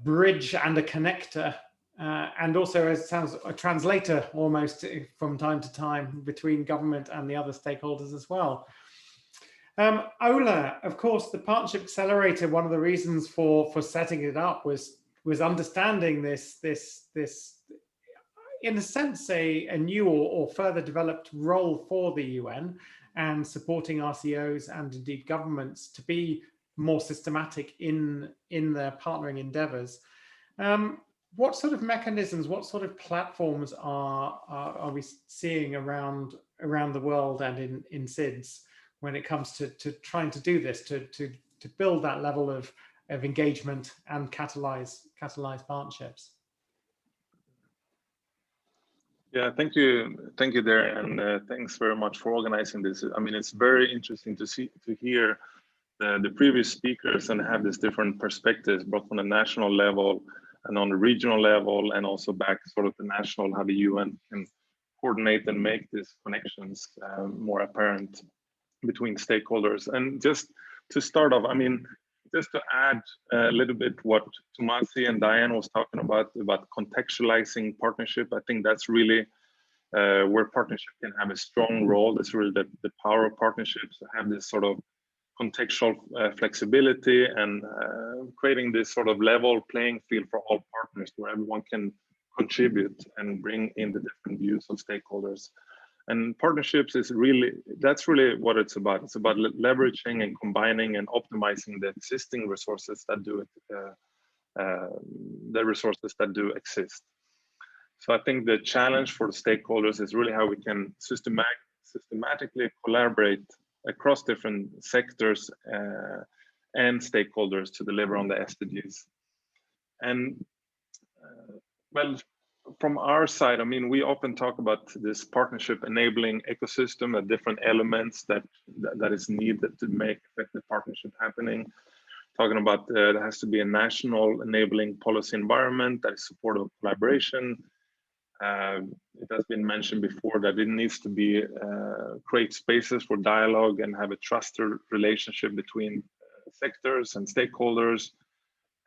bridge and a connector, and also, as it sounds, a translator almost from time to time between government and the other stakeholders as well. Ola, of course, the Partnership Accelerator, one of the reasons for setting it up was understanding this in a sense, a new or further developed role for the UN, and supporting RCOs and indeed governments to be more systematic in their partnering endeavors. What sort of mechanisms, what sort of platforms are we seeing around the world and in SIDS when it comes to trying to do this, to build that level of engagement and catalyze partnerships? Yeah, thank you, Darren, and thanks very much for organizing this. I mean, it's very interesting to hear the previous speakers and have these different perspectives, both on the national level and on the regional level, and also back sort of the national, how the UN can coordinate and make these connections more apparent between stakeholders. And just to start off, I mean, just to add a little bit what Tomasi and Diane was talking about contextualizing partnership, I think that's really where partnership can have a strong role. That's really the power of partnerships, to have this sort of contextual flexibility and creating this sort of level playing field for all partners, where everyone can contribute and bring in the different views of stakeholders. And partnerships is really, that's really what it's about. It's about leveraging and combining and optimizing the existing resources that do the resources that do exist. So I think the challenge for the stakeholders is really how we can systematically collaborate across different sectors and stakeholders to deliver on the SDGs. And well, from our side, I mean, we often talk about this partnership enabling ecosystem, the different elements that is needed to make effective partnership happening. Talking about there has to be a national enabling policy environment that is supportive of collaboration. It has been mentioned before that it needs to be create spaces for dialogue and have a trusted relationship between sectors and stakeholders,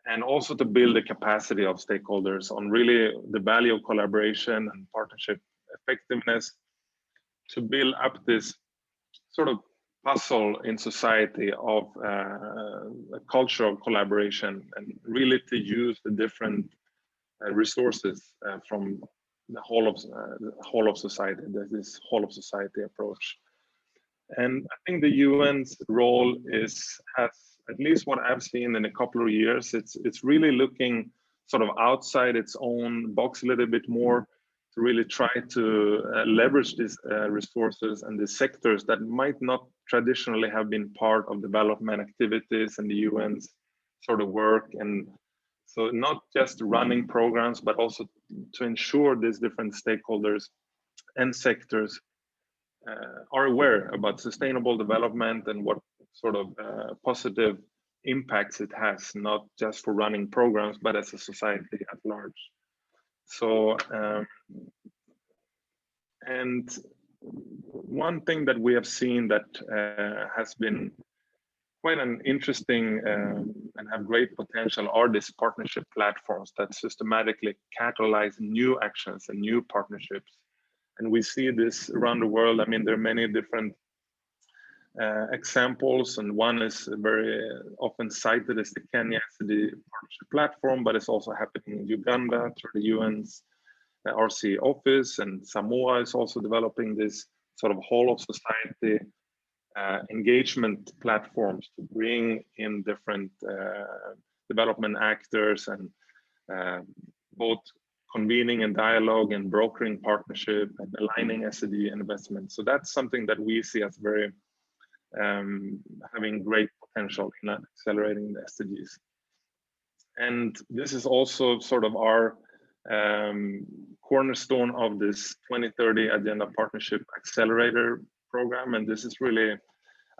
and also to build the capacity of stakeholders on really the value of collaboration and partnership effectiveness, to build up this sort of puzzle in society of a culture of collaboration, and really to use the different resources from the whole of society. There's this whole of society approach. And I think the UN's role has, at least what I've seen in a couple of years, it's really looking sort of outside its own box a little bit more, to really try to leverage these resources and the sectors that might not traditionally have been part of development activities and the UN's sort of work. And so not just running programs, but also to ensure these different stakeholders and sectors are aware about sustainable development and what sort of positive impacts it has, not just for running programs, but as a society at large. So, and one thing that we have seen that has been quite an interesting and have great potential are these partnership platforms that systematically catalyze new actions and new partnerships. And we see this around the world. I mean, there are many different examples, and one is very often cited as the Kenya SD Partnership Platform, but it's also happening in Uganda through the UN's RC office, and Samoa is also developing this sort of whole of society engagement platforms to bring in different development actors and both convening and dialogue and brokering partnership and aligning SDG investment. So that's something that we see as very having great potential in accelerating the SDGs. And this is also sort of our cornerstone of this 2030 Agenda Partnership Accelerator program. And this is really,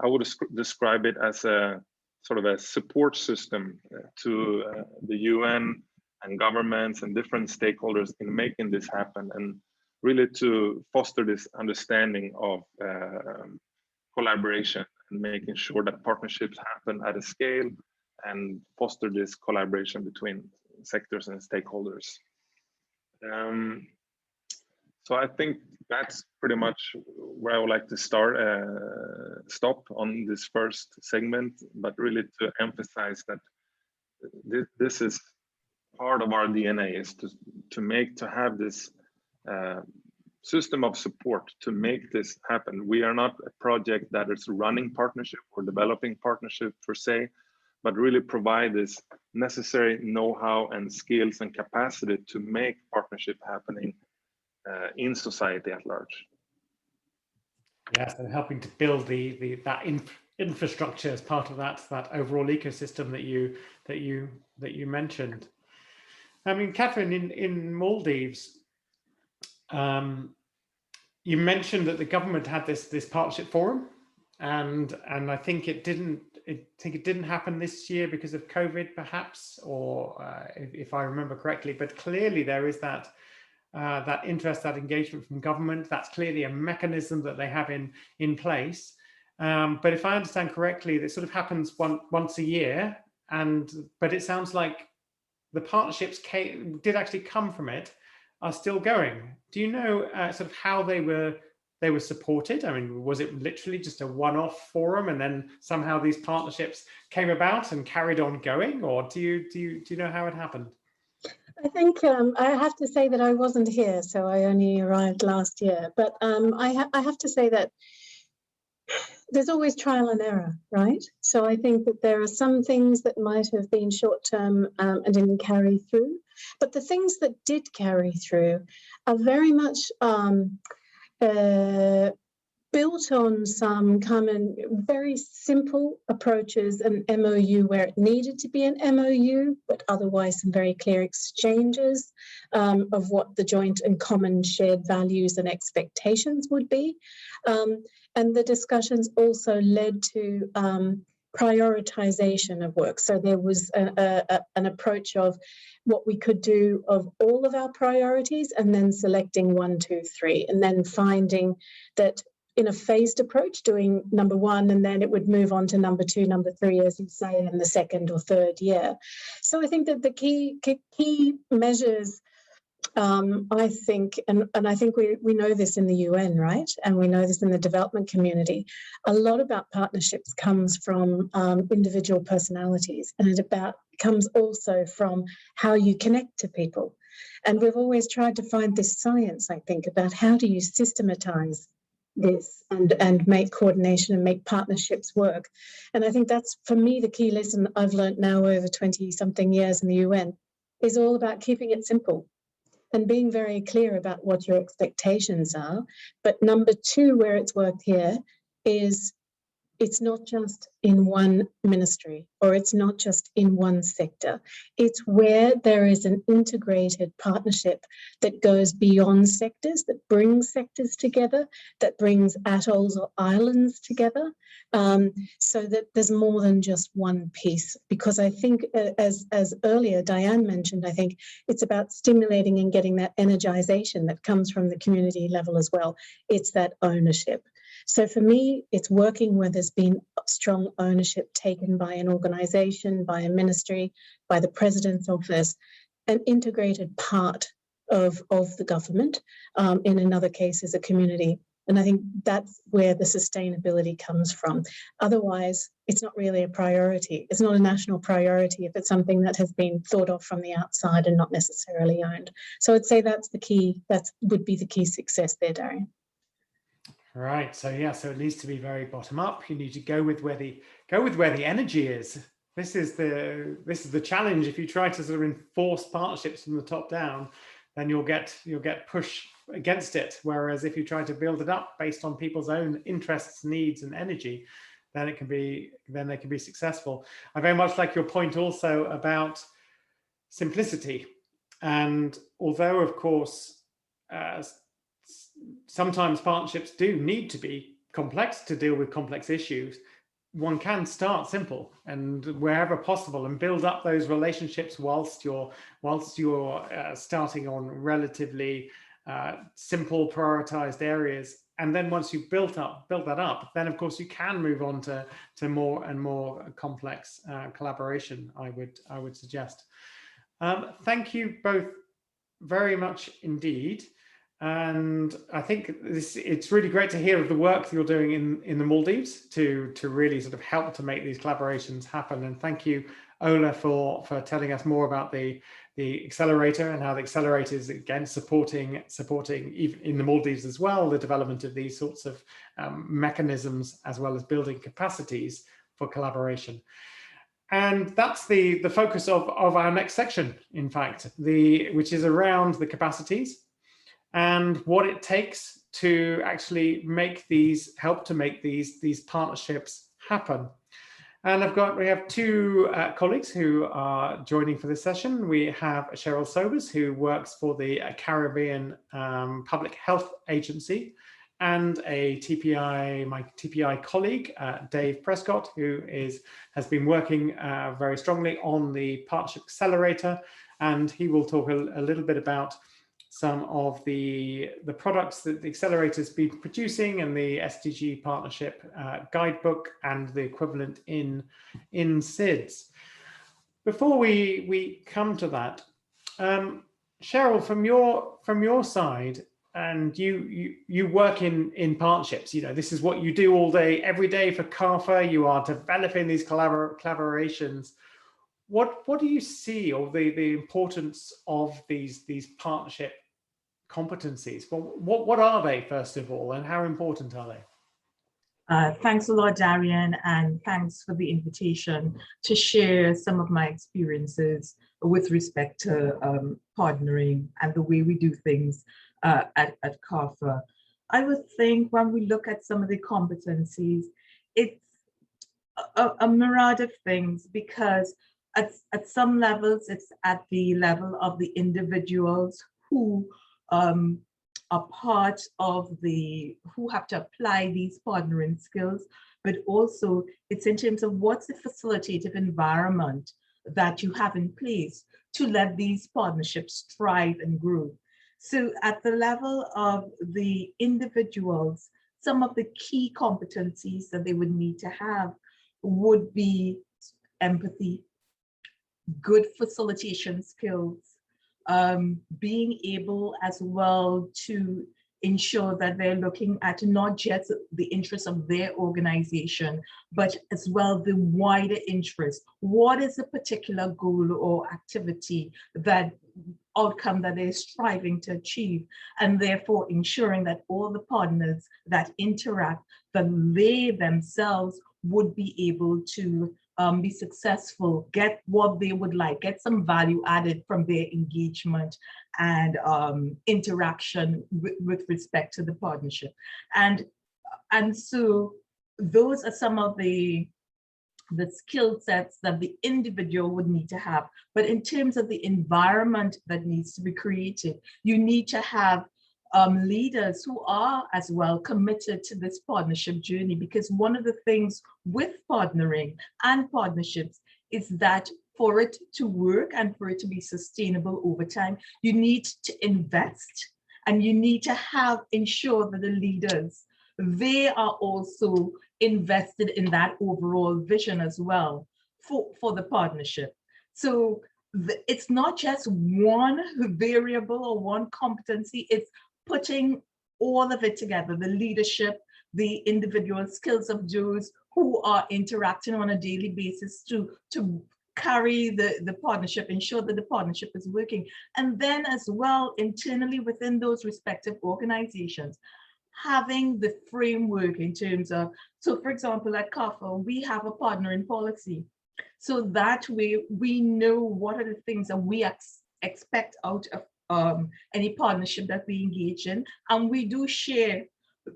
I would describe it as a sort of a support system to the UN and governments and different stakeholders in making this happen, and really to foster this understanding of collaboration and making sure that partnerships happen at a scale and foster this collaboration between sectors and stakeholders. So I think that's pretty much where I would like to stop on this first segment, but really to emphasize that this is part of our DNA, is to have this system of support to make this happen. We are not a project that is running partnership or developing partnership per se, but really provide this necessary know-how and skills and capacity to make partnership happening in society at large. Yes, and helping to build that infrastructure as part of that overall ecosystem that you mentioned. I mean, Catherine, in Maldives, You mentioned that the government had this partnership forum, and I think it didn't happen this year because of COVID, perhaps, or if I remember correctly. But clearly there is that interest, that engagement from government. That's clearly a mechanism that they have in place. But if I understand correctly, it sort of happens once a year, but it sounds like the partnerships did actually come from it, are still going. Do you know sort of how they were supported? I mean, was it literally just a one-off forum, and then somehow these partnerships came about and carried on going, or do you know how it happened? I think I have to say that I wasn't here, so I only arrived last year. But I have to say that there's always trial and error, right? So I think that there are some things that might have been short-term and didn't carry through. But the things that did carry through are very much built on some common, very simple approaches, an MOU where it needed to be an MOU, but otherwise some very clear exchanges of what the joint and common shared values and expectations would be. And the discussions also led to prioritization of work. So there was an approach of what we could do of all of our priorities, and then selecting 1, 2, 3, and then finding that in a phased approach, doing number 1, and then it would move on to number 2, number 3, as you say, in the second or third year. So I think that the key measures, I think, and I think we know this in the UN, right? And we know this in the development community. A lot about partnerships comes from individual personalities, and it comes also from how you connect to people. And we've always tried to find this science, I think, about how do you systematize this and make coordination and make partnerships work. And I think that's, for me, the key lesson I've learned now over 20-something years in the UN is all about keeping it simple and being very clear about what your expectations are. But number 2, where it's worked here, is it's not just in one ministry, or it's not just in one sector. It's where there is an integrated partnership that goes beyond sectors, that brings sectors together, that brings atolls or islands together, so that there's more than just one piece. Because I think, as earlier Diane mentioned, I think it's about stimulating and getting that energization that comes from the community level as well. It's that ownership. So for me, it's working where there's been strong ownership taken by an organization, by a ministry, by the president's office, an integrated part of the government, in another case as a community. And I think that's where the sustainability comes from. Otherwise, it's not really a priority. It's not a national priority if it's something that has been thought of from the outside and not necessarily owned. So I'd say that's the key, that would be the key success there, Darian. Right. So yeah, so it needs to be very bottom up. You need to go with where the energy is. This is the challenge. If you try to sort of enforce partnerships from the top down, then you'll get push against it. Whereas if you try to build it up based on people's own interests, needs, and energy, then they can be successful. I very much like your point also about simplicity. And although, of course, sometimes partnerships do need to be complex to deal with complex issues, one can start simple and wherever possible and build up those relationships whilst you're starting on relatively simple prioritized areas. And then once you've built that up, then of course you can move on to more and more complex collaboration, I would suggest. Thank you both very much indeed. And I think it's really great to hear of the work that you're doing in the Maldives to really sort of help to make these collaborations happen. And thank you, Ola, for telling us more about the accelerator and how the accelerator is again supporting even in the Maldives as well, the development of these sorts of mechanisms, as well as building capacities for collaboration. And that's the focus of our next section, in fact, which is around the capacities and what it takes to actually help to make these partnerships happen. And we have two colleagues who are joining for this session. We have Cheryl Sobers, who works for the Caribbean Public Health Agency, and my TPI colleague, Dave Prescott, who has been working very strongly on the Partnership Accelerator, and he will talk a little bit about some of the products that the accelerator has been producing, and the SDG Partnership Guidebook and the equivalent in SIDS. Before we come to that, Cheryl, from your side, and you work in partnerships. This is what you do all day, every day for CARPHA. You are developing these collaborations. What do you see, or the importance of these partnership competencies? Well, what are they, first of all, and how important are they? Thanks a lot, Darian, and thanks for the invitation to share some of my experiences with respect to partnering and the way we do things at CARPHA. I would think when we look at some of the competencies, it's a myriad of things, because at some levels, it's at the level of the individuals who are part of who have to apply these partnering skills, but also it's in terms of what's the facilitative environment that you have in place to let these partnerships thrive and grow. So at the level of the individuals, some of the key competencies that they would need to have would be empathy, good facilitation skills, being able as well to ensure that they're looking at not just the interests of their organization, but as well the wider interest. What is a particular goal or activity, that outcome that they're striving to achieve, and therefore ensuring that all the partners that interact, that they themselves would be able to be successful, get what they would like, get some value added from their engagement and interaction with respect to the partnership. And so those are some of the skill sets that the individual would need to have. But in terms of the environment that needs to be created, you need to have leaders who are as well committed to this partnership journey, because one of the things with partnering and partnerships is that for it to work and for it to be sustainable over time, you need to invest, and you need to ensure that the leaders, they are also invested in that overall vision as well for the partnership. So it's not just one variable or one competency, it's putting all of it together, the leadership, the individual skills of those who are interacting on a daily basis to carry the partnership, ensure that the partnership is working. And then as well, internally within those respective organizations, having the framework in terms of, so for example, at CARPHA, we have a partnering policy. So that way we know what are the things that we expect out of any partnership that we engage in, and we do share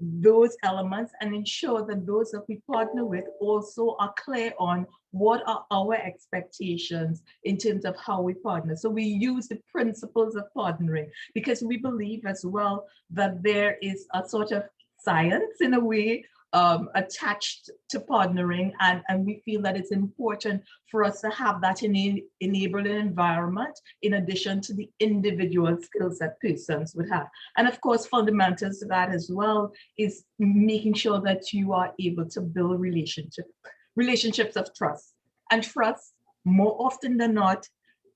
those elements and ensure that those that we partner with also are clear on what are our expectations in terms of how we partner. So we use the principles of partnering because we believe as well that there is a sort of science in a way attached to partnering, and we feel that it's important for us to have that enabling environment in addition to the individual skills that persons would have. And of course, fundamental to that as well is making sure that you are able to build relationships of trust. And trust, more often than not,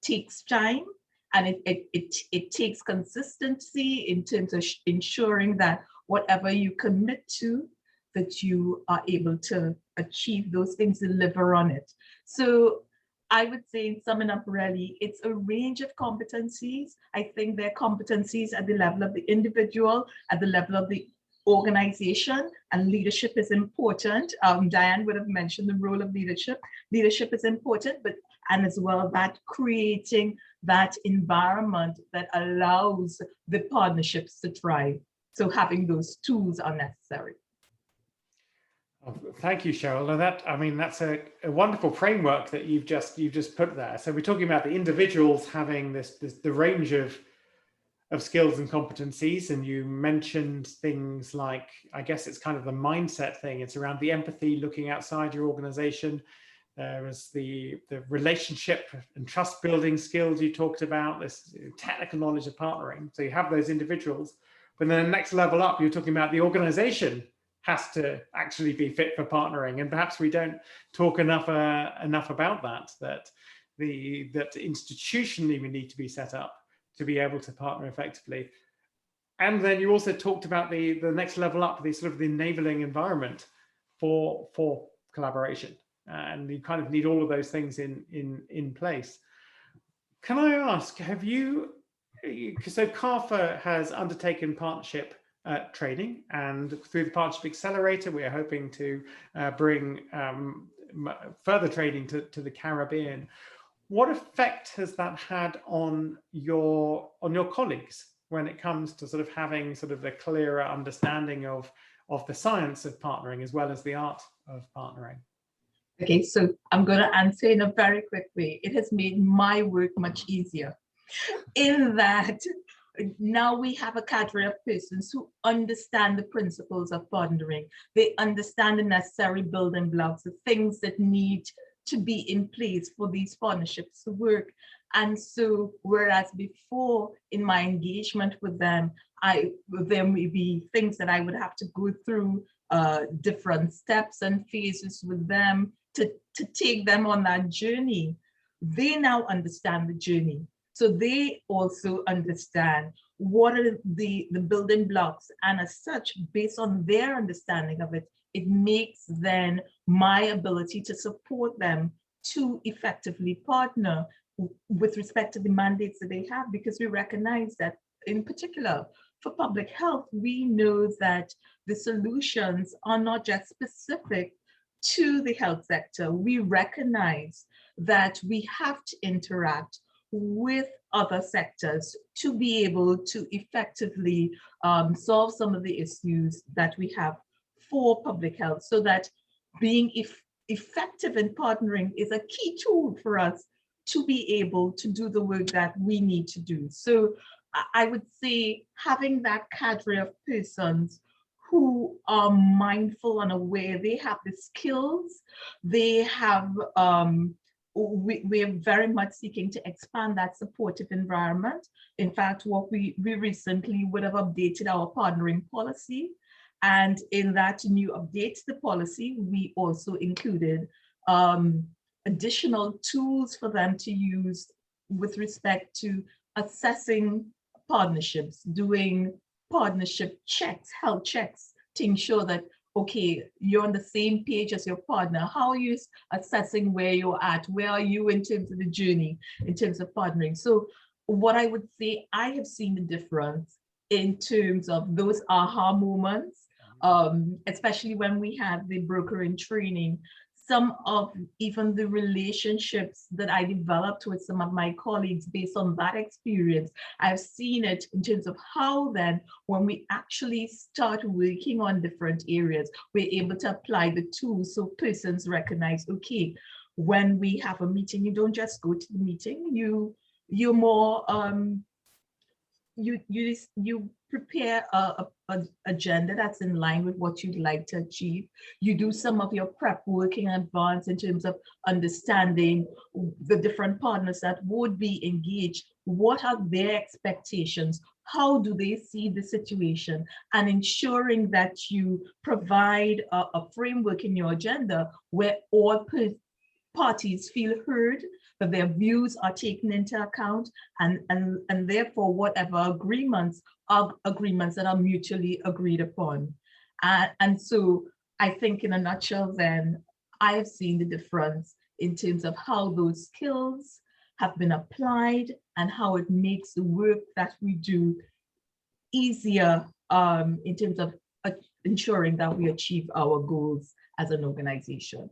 takes time, and it takes consistency in terms of ensuring that whatever you commit to, that you are able to achieve those things, deliver on it. So I would say, summing up really, it's a range of competencies. I think there are competencies at the level of the individual, at the level of the organization, and leadership is important. Diane would have mentioned the role of leadership. Leadership is important, and as well that creating that environment that allows the partnerships to thrive. So having those tools are necessary. Oh, thank you, Cheryl. And that, I mean, that's a wonderful framework that you've just put there. So we're talking about the individuals having the range of skills and competencies, and you mentioned things like, I guess it's kind of the mindset thing. It's around the empathy, looking outside your organization. There is the relationship and trust building skills you talked about, this technical knowledge of partnering. So you have those individuals, but then the next level up, you're talking about the organization has to actually be fit for partnering. And perhaps we don't talk enough about that institutionally we need to be set up to be able to partner effectively. And then you also talked about the next level up, the sort of the enabling environment for collaboration. And you kind of need all of those things in place. Can I ask, have you, so CARFA has undertaken partnership training, and through the Partnership Accelerator, we are hoping to bring further training to the Caribbean. What effect has that had on your colleagues when it comes to sort of having sort of a clearer understanding of the science of partnering as well as the art of partnering? Okay, so I'm going to answer in a very quick way. It has made my work much easier in that now we have a cadre of persons who understand the principles of partnering. They understand the necessary building blocks, the things that need to be in place for these partnerships to work. And so, whereas before in my engagement with them, there may be things that I would have to go through different steps and phases with them to take them on that journey. They now understand the journey. So they also understand what are the building blocks. And as such, based on their understanding of it, it makes then my ability to support them to effectively partner with respect to the mandates that they have, because we recognize that in particular for public health, we know that the solutions are not just specific to the health sector. We recognize that we have to interact with other sectors to be able to effectively solve some of the issues that we have for public health, so that being effective in partnering is a key tool for us to be able to do the work that we need to do. So I would say having that cadre of persons who are mindful and aware, they have the skills, they have, we're very much seeking to expand that supportive environment. In fact, what we recently would have updated our partnering policy. And in that new update to the policy, we also included additional tools for them to use with respect to assessing partnerships, doing partnership checks, health checks, to ensure that, okay, you're on the same page as your partner. How are you assessing where you're at? Where are you in terms of the journey, in terms of partnering? So what I would say, I have seen the difference in terms of those aha moments, especially when we had the broker in training. Some of even the relationships that I developed with some of my colleagues based on that experience, I've seen it in terms of how then, when we actually start working on different areas, we're able to apply the tools so persons recognize, okay, when we have a meeting, you don't just go to the meeting, you're more, you prepare an agenda that's in line with what you'd like to achieve. You do some of your prep work in advance in terms of understanding the different partners that would be engaged. What are their expectations? How do they see the situation? And ensuring that you provide a framework in your agenda where all parties feel heard, that their views are taken into account, and therefore whatever agreements are agreements that are mutually agreed upon. And so I think in a nutshell then, I've seen the difference in terms of how those skills have been applied and how it makes the work that we do easier in terms of ensuring that we achieve our goals as an organization.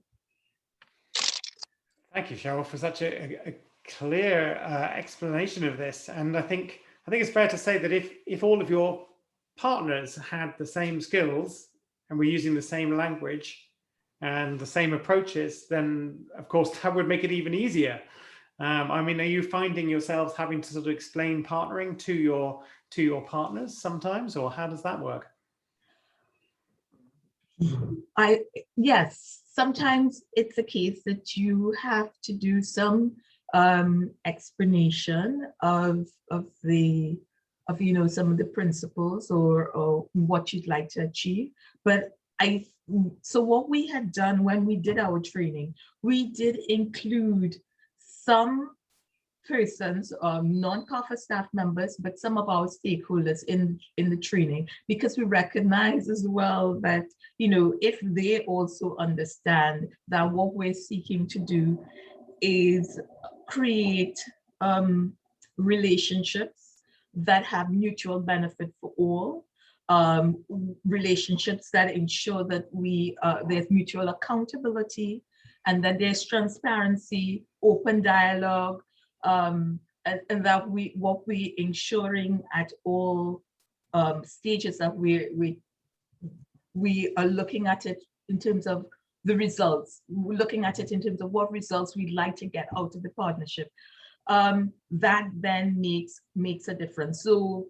Thank you, Cheryl, for such a clear explanation of this. And I think it's fair to say that if all of your partners had the same skills and were using the same language, and the same approaches, then of course that would make it even easier. I mean, are you finding yourselves having to sort of explain partnering to your partners sometimes, or how does that work? Yes, sometimes it's a case that you have to do some explanation of some of the principles or what you'd like to achieve. But so what we had done when we did our training, we did include some persons, non-CAFA staff members, but some of our stakeholders in the training, because we recognize as well that, if they also understand that what we're seeking to do is create relationships that have mutual benefit for all, relationships that ensure that there's mutual accountability, and that there's transparency, open dialogue, and that what we ensuring at all stages that we are looking at it in terms of the results. We're looking at it in terms of what results we'd like to get out of the partnership. That then makes a difference. So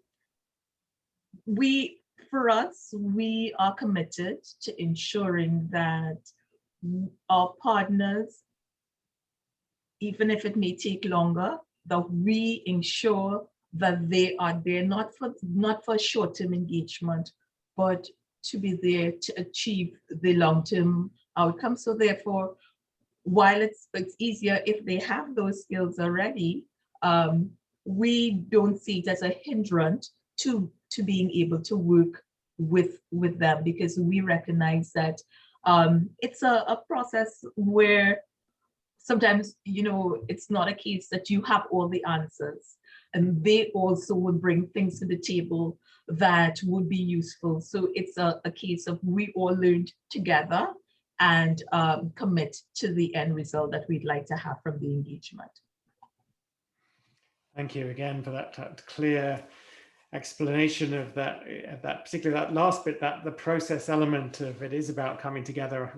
for us, we are committed to ensuring that our partners, even if it may take longer, that we ensure that they are there not for short-term engagement, but to be there to achieve the long-term outcome. So therefore, while it's easier if they have those skills already, we don't see it as a hindrance to being able to work with them, because we recognize that it's a process where sometimes, it's not a case that you have all the answers, and they also would bring things to the table that would be useful. So it's a case of we all learned together and commit to the end result that we'd like to have from the engagement. Thank you again for that clear explanation of that, particularly that last bit, that the process element of it is about coming together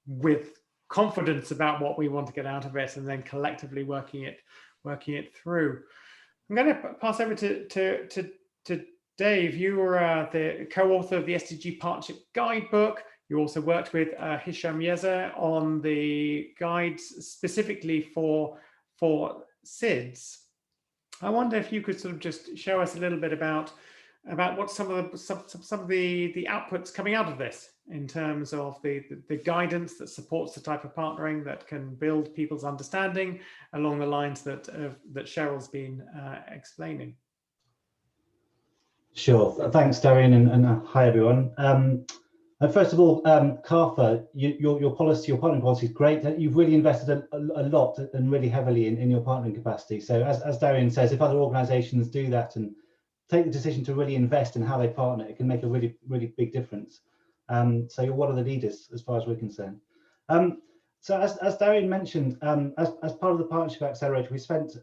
with confidence about what we want to get out of it, and then collectively working it through. I'm going to pass over to Dave. You were the co-author of the SDG Partnership Guidebook. You also worked with Hisham Yeza on the guides specifically for SIDS. I wonder if you could sort of just show us a little bit about what some of the outputs coming out of this, in terms of the guidance that supports the type of partnering that can build people's understanding along the lines that Cheryl's been explaining. Sure. Thanks, Darian, and hi, everyone. First of all, CAFA, your partnering policy is great. You've really invested a lot and really heavily in your partnering capacity. So as Darian says, if other organisations do that and take the decision to really invest in how they partner, it can make a really, really big difference. So you're one of the leaders as far as we're concerned. So as Darian mentioned, as part of the Partnership Accelerator, we spent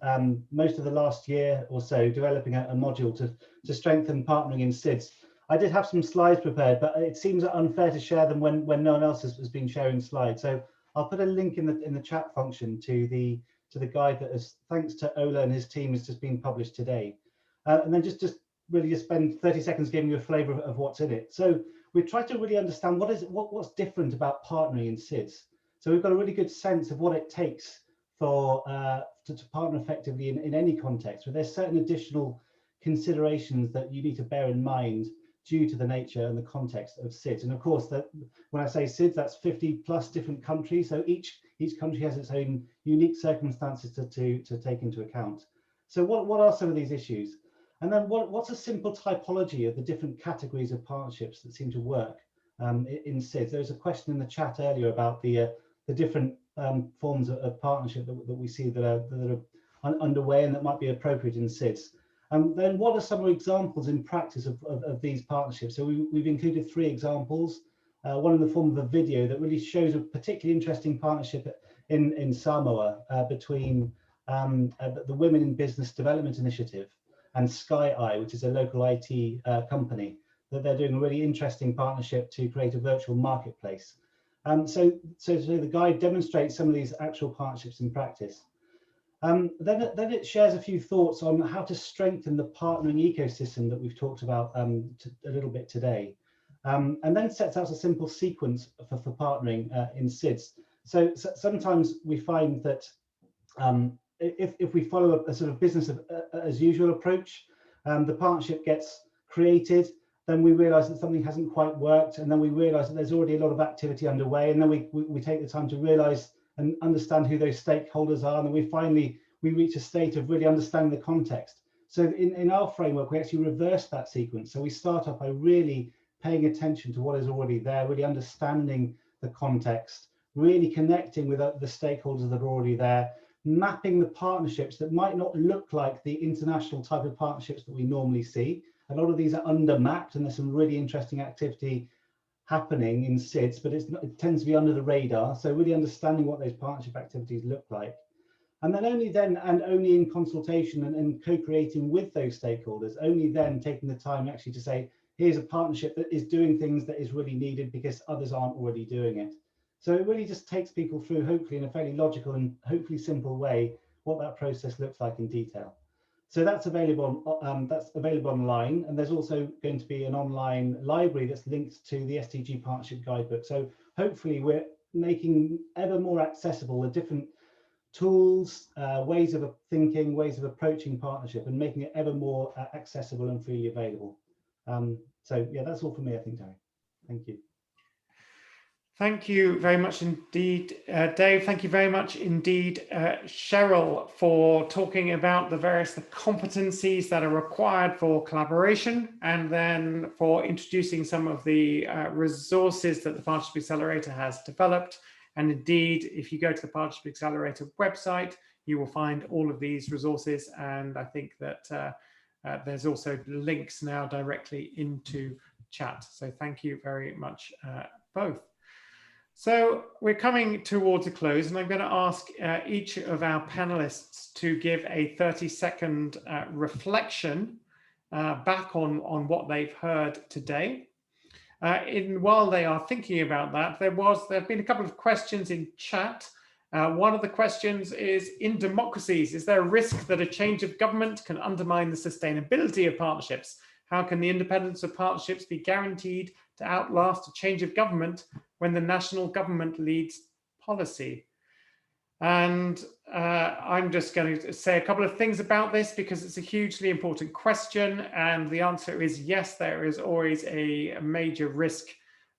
most of the last year or so developing a module to strengthen partnering in SIDS. I did have some slides prepared, but it seems unfair to share them when no one else has been sharing slides. So I'll put a link in the chat function to the guide that is, thanks to Ola and his team, has just been published today. And then just really spend 30 seconds giving you a flavour of what's in it. So we try to really understand what's different about partnering in SIDS. So we've got a really good sense of what it takes for to partner effectively in any context, but there's certain additional considerations that you need to bear in mind due to the nature and the context of SIDS. And of course, that when I say SIDS, that's 50+ different countries. So each country has its own unique circumstances to take into account. So what are some of these issues? And then what's a simple typology of the different categories of partnerships that seem to work in SIDS? There was a question in the chat earlier about the different forms of partnership that we see that are underway and that might be appropriate in SIDS. Then what are some examples in practice of these partnerships? So we've included 3 examples, one in the form of a video that really shows a particularly interesting partnership in Samoa between the Women in Business Development Initiative and SkyEye, which is a local IT company, that they're doing a really interesting partnership to create a virtual marketplace. So the guide demonstrates some of these actual partnerships in practice. Then it shares a few thoughts on how to strengthen the partnering ecosystem that we've talked about a little bit today. And then sets out a simple sequence for partnering in SIDS. So sometimes we find that if we follow a sort of business as usual approach, the partnership gets created, then we realize that something hasn't quite worked, and then we realize that there's already a lot of activity underway, and then we take the time to realize and understand who those stakeholders are, and then we reach a state of really understanding the context. So in our framework, we actually reverse that sequence. So we start off by really paying attention to what is already there, really understanding the context, really connecting with the stakeholders that are already there, mapping the partnerships that might not look like the international type of partnerships that we normally see. A lot of these are under mapped, and there's some really interesting activity happening in SIDS, but it tends to be under the radar. So really understanding what those partnership activities look like. And then only in consultation and co-creating with those stakeholders, only then taking the time actually to say, here's a partnership that is doing things that is really needed because others aren't already doing it. So it really just takes people through, hopefully in a fairly logical and hopefully simple way, what that process looks like in detail. So that's available online, and there's also going to be an online library that's linked to the SDG Partnership Guidebook. So hopefully we're making ever more accessible the different tools, ways of thinking, ways of approaching partnership, and making it ever more accessible and freely available. So yeah, that's all for me, I think, Terry. Thank you. Thank you very much indeed, Dave. Thank you very much indeed, Cheryl, for talking about the various competencies that are required for collaboration, and then for introducing some of the resources that the Partnership Accelerator has developed. And indeed, if you go to the Partnership Accelerator website, you will find all of these resources. And I think that there's also links now directly into chat. So thank you very much, both. So we're coming towards a close, and I'm going to ask each of our panelists to give a 30-second reflection back on what they've heard today. While they are thinking about that, there have been a couple of questions in chat. One of the questions is, in democracies, is there a risk that a change of government can undermine the sustainability of partnerships? How can the independence of partnerships be guaranteed to outlast a change of government when the national government leads policy? And I'm just going to say a couple of things about this because it's a hugely important question. And the answer is yes, there is always a major risk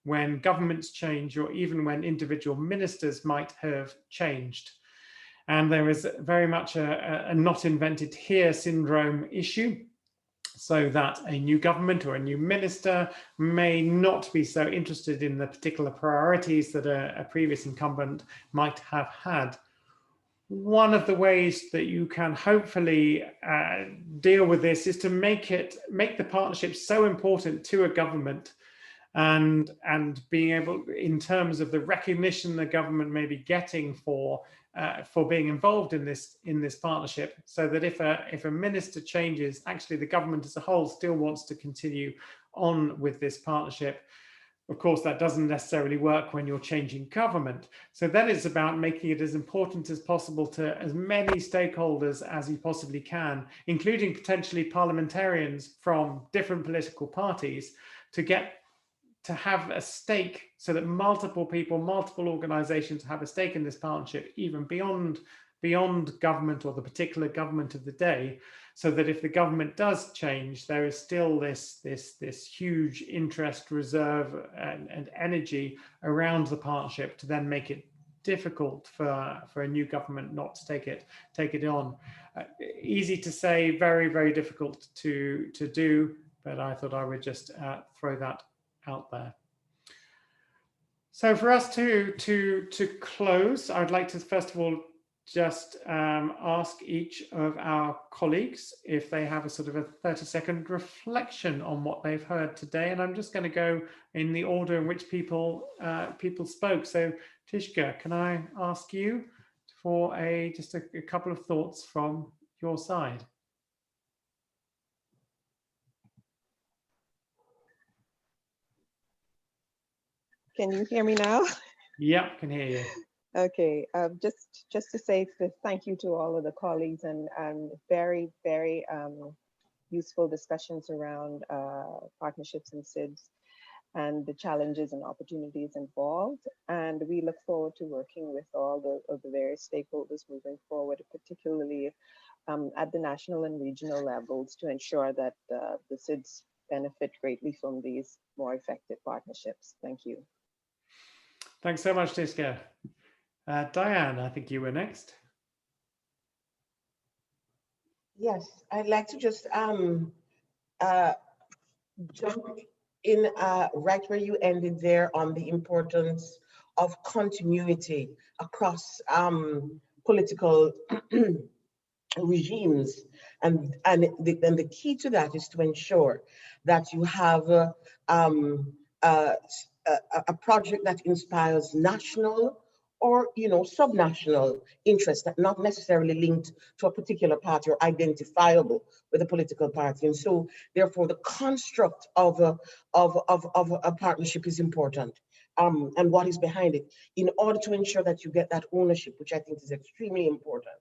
when governments change, or even when individual ministers might have changed. And there is very much a not invented here syndrome issue, so that a new government or a new minister may not be so interested in the particular priorities that a previous incumbent might have had. One of the ways that you can hopefully deal with this is to make the partnership so important to a government, and being able, in terms of the recognition the government may be getting for being involved in this partnership, so that if a minister changes, actually the government as a whole still wants to continue on with this partnership. Of course, that doesn't necessarily work when you're changing government. So then it's about making it as important as possible to as many stakeholders as you possibly can, including potentially parliamentarians from different political parties, to have a stake, so that multiple people, multiple organizations have a stake in this partnership, even beyond government or the particular government of the day, so that if the government does change, there is still this huge interest, reserve, and energy around the partnership to then make it difficult for a new government not to take it on. Easy to say, very, very difficult to do, but I thought I would just throw that out there. So for us to close, I'd like to first of all just ask each of our colleagues if they have a sort of a 30-second reflection on what they've heard today, and I'm just going to go in the order in which people spoke. So Tishka, can I ask you for just a couple of thoughts from your side? Can you hear me now? Yeah, can hear you. Okay, just to say thank you to all of the colleagues and very, very useful discussions around partnerships and SIDS and the challenges and opportunities involved. And we look forward to working with all the various stakeholders moving forward, particularly at the national and regional levels, to ensure that the SIDS benefit greatly from these more effective partnerships. Thank you. Thanks so much, Tiska. Diane, I think you were next. Yes, I'd like to just jump in right where you ended there on the importance of continuity across political regimes, and the key to that is to ensure that you have a project that inspires national or subnational interest, that not necessarily linked to a particular party or identifiable with a political party. And so therefore the construct of a partnership is important, and what is behind it, in order to ensure that you get that ownership, which I think is extremely important.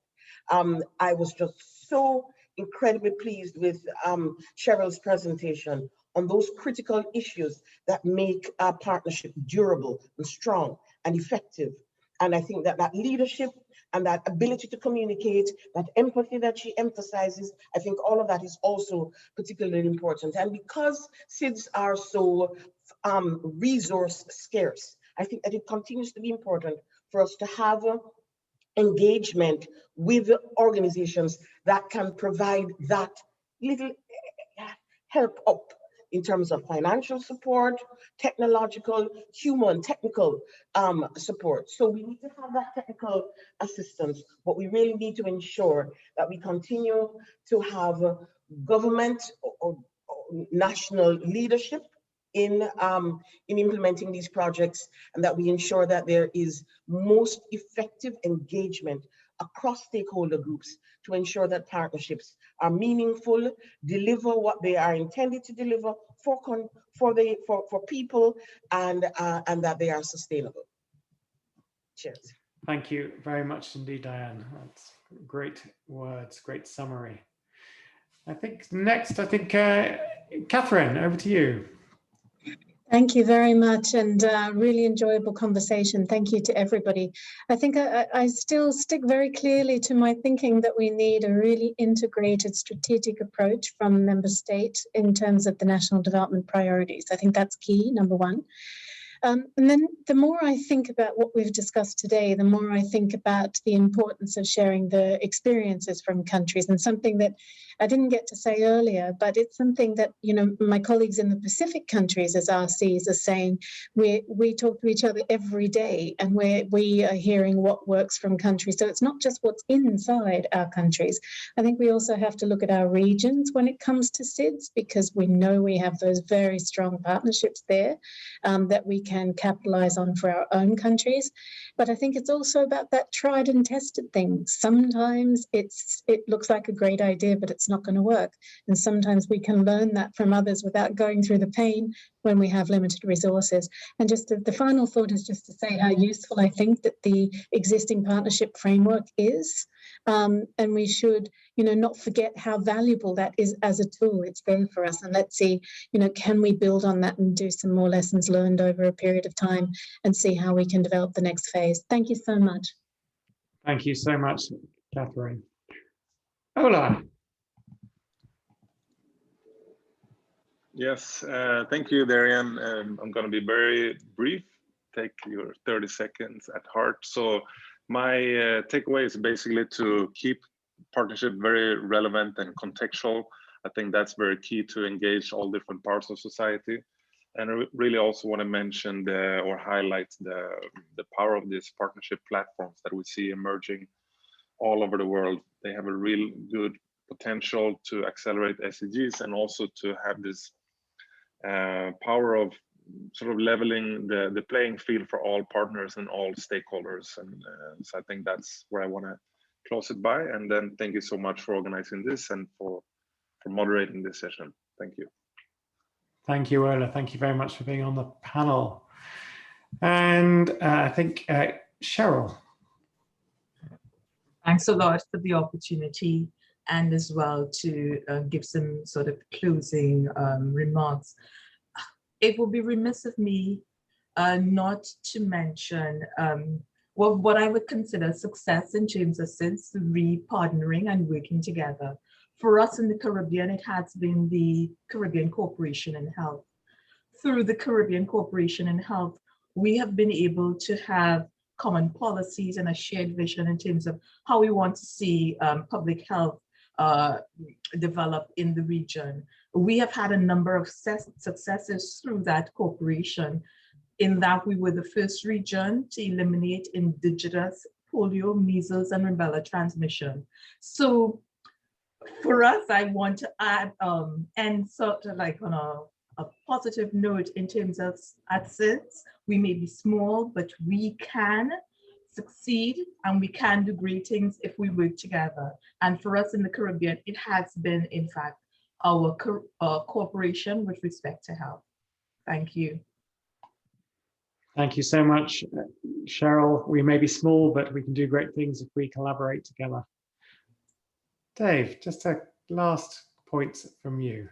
I was just so incredibly pleased with Cheryl's presentation on those critical issues that make our partnership durable and strong and effective. And I think that that leadership and that ability to communicate, that empathy that she emphasizes, I think all of that is also particularly important. And because SIDS are so resource scarce, I think that it continues to be important for us to have engagement with organizations that can provide that little help up in terms of financial support, technological, human, technical support. So we need to have that technical assistance, but we really need to ensure that we continue to have government or national leadership in implementing these projects, and that we ensure that there is most effective engagement across stakeholder groups to ensure that partnerships are meaningful, deliver what they are intended to deliver for people, and that they are sustainable. Cheers. Thank you very much indeed, Diane. That's great words, great summary. I think next, Catherine, over to you. Thank you very much, and really enjoyable conversation. Thank you to everybody. I think I still stick very clearly to my thinking that we need a really integrated strategic approach from member states in terms of the national development priorities. I think that's key, number one. And then the more I think about what we've discussed today, the more I think about the importance of sharing the experiences from countries, and something that I didn't get to say earlier, but it's something that, my colleagues in the Pacific countries as RCs are saying. We talk to each other every day, and we are hearing what works from countries. So it's not just what's inside our countries. I think we also have to look at our regions when it comes to SIDS, because we know we have those very strong partnerships there that we can capitalize on for our own countries. But I think it's also about that tried and tested thing. Sometimes it looks like a great idea, but it's not going to work. And sometimes we can learn that from others without going through the pain when we have limited resources. And just the final thought is just to say how useful I think that the existing partnership framework is. And we should, not forget how valuable that is as a tool. It's there for us. And let's see, can we build on that and do some more lessons learned over a period of time and see how we can develop the next phase. Thank you so much. Thank you so much, Catherine. Ola. Yes, thank you, Darian. I'm going to be very brief. Take your 30 seconds at heart. So my takeaway is basically to keep partnership very relevant and contextual. I think that's very key to engage all different parts of society. And I really also want to mention or highlight the power of these partnership platforms that we see emerging all over the world. They have a real good potential to accelerate SDGs, and also to have this power of sort of leveling the playing field for all partners and all stakeholders. And so I think that's where I want to close it by. And then thank you so much for organizing this and for moderating this session. Thank you. Thank you, Ola. Thank you very much for being on the panel. And I think Cheryl. Thanks a lot for the opportunity, and as well to give some sort of closing remarks. It would be remiss of me not to mention what I would consider success in terms of SIDS partnering and working together. For us in the Caribbean, it has been the Caribbean Corporation in Health. Through the Caribbean Corporation in Health, we have been able to have common policies and a shared vision in terms of how we want to see public health develop in the region. We have had a number of successes through that corporation, in that we were the first region to eliminate indigenous polio, measles, and rubella transmission. So for us, I want to add and sort of like on a positive note in terms of at SIDS, we may be small, but we can succeed and we can do great things if we work together. And for us in the Caribbean, it has been, in fact, our cooperation with respect to health. Thank you. Thank you so much, Cheryl. We may be small, but we can do great things if we collaborate together. Dave, just a last point from you.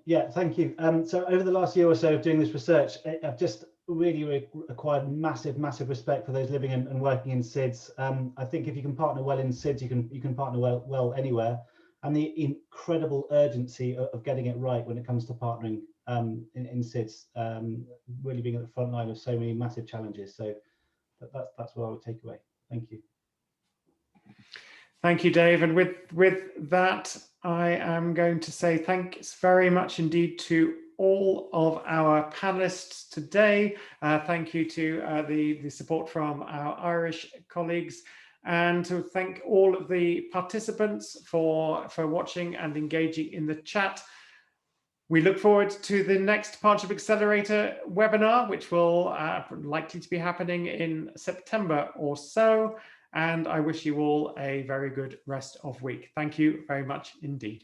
Yeah, thank you. So over the last year or so of doing this research, I've just really acquired massive respect for those living and working in SIDS. I think if you can partner well in SIDS, you can partner well anywhere. And the incredible urgency of getting it right when it comes to partnering in SIDS, really being at the front line of so many massive challenges. So that's what I would take away. Thank you. Thank you, Dave. And with that, I am going to say thanks very much indeed to all of our panelists today. Thank you to the support from our Irish colleagues, and to thank all of the participants for watching and engaging in the chat. We look forward to the next Partnership Accelerator webinar, which will likely to be happening in September or so. And I wish you all a very good rest of week. Thank you very much indeed.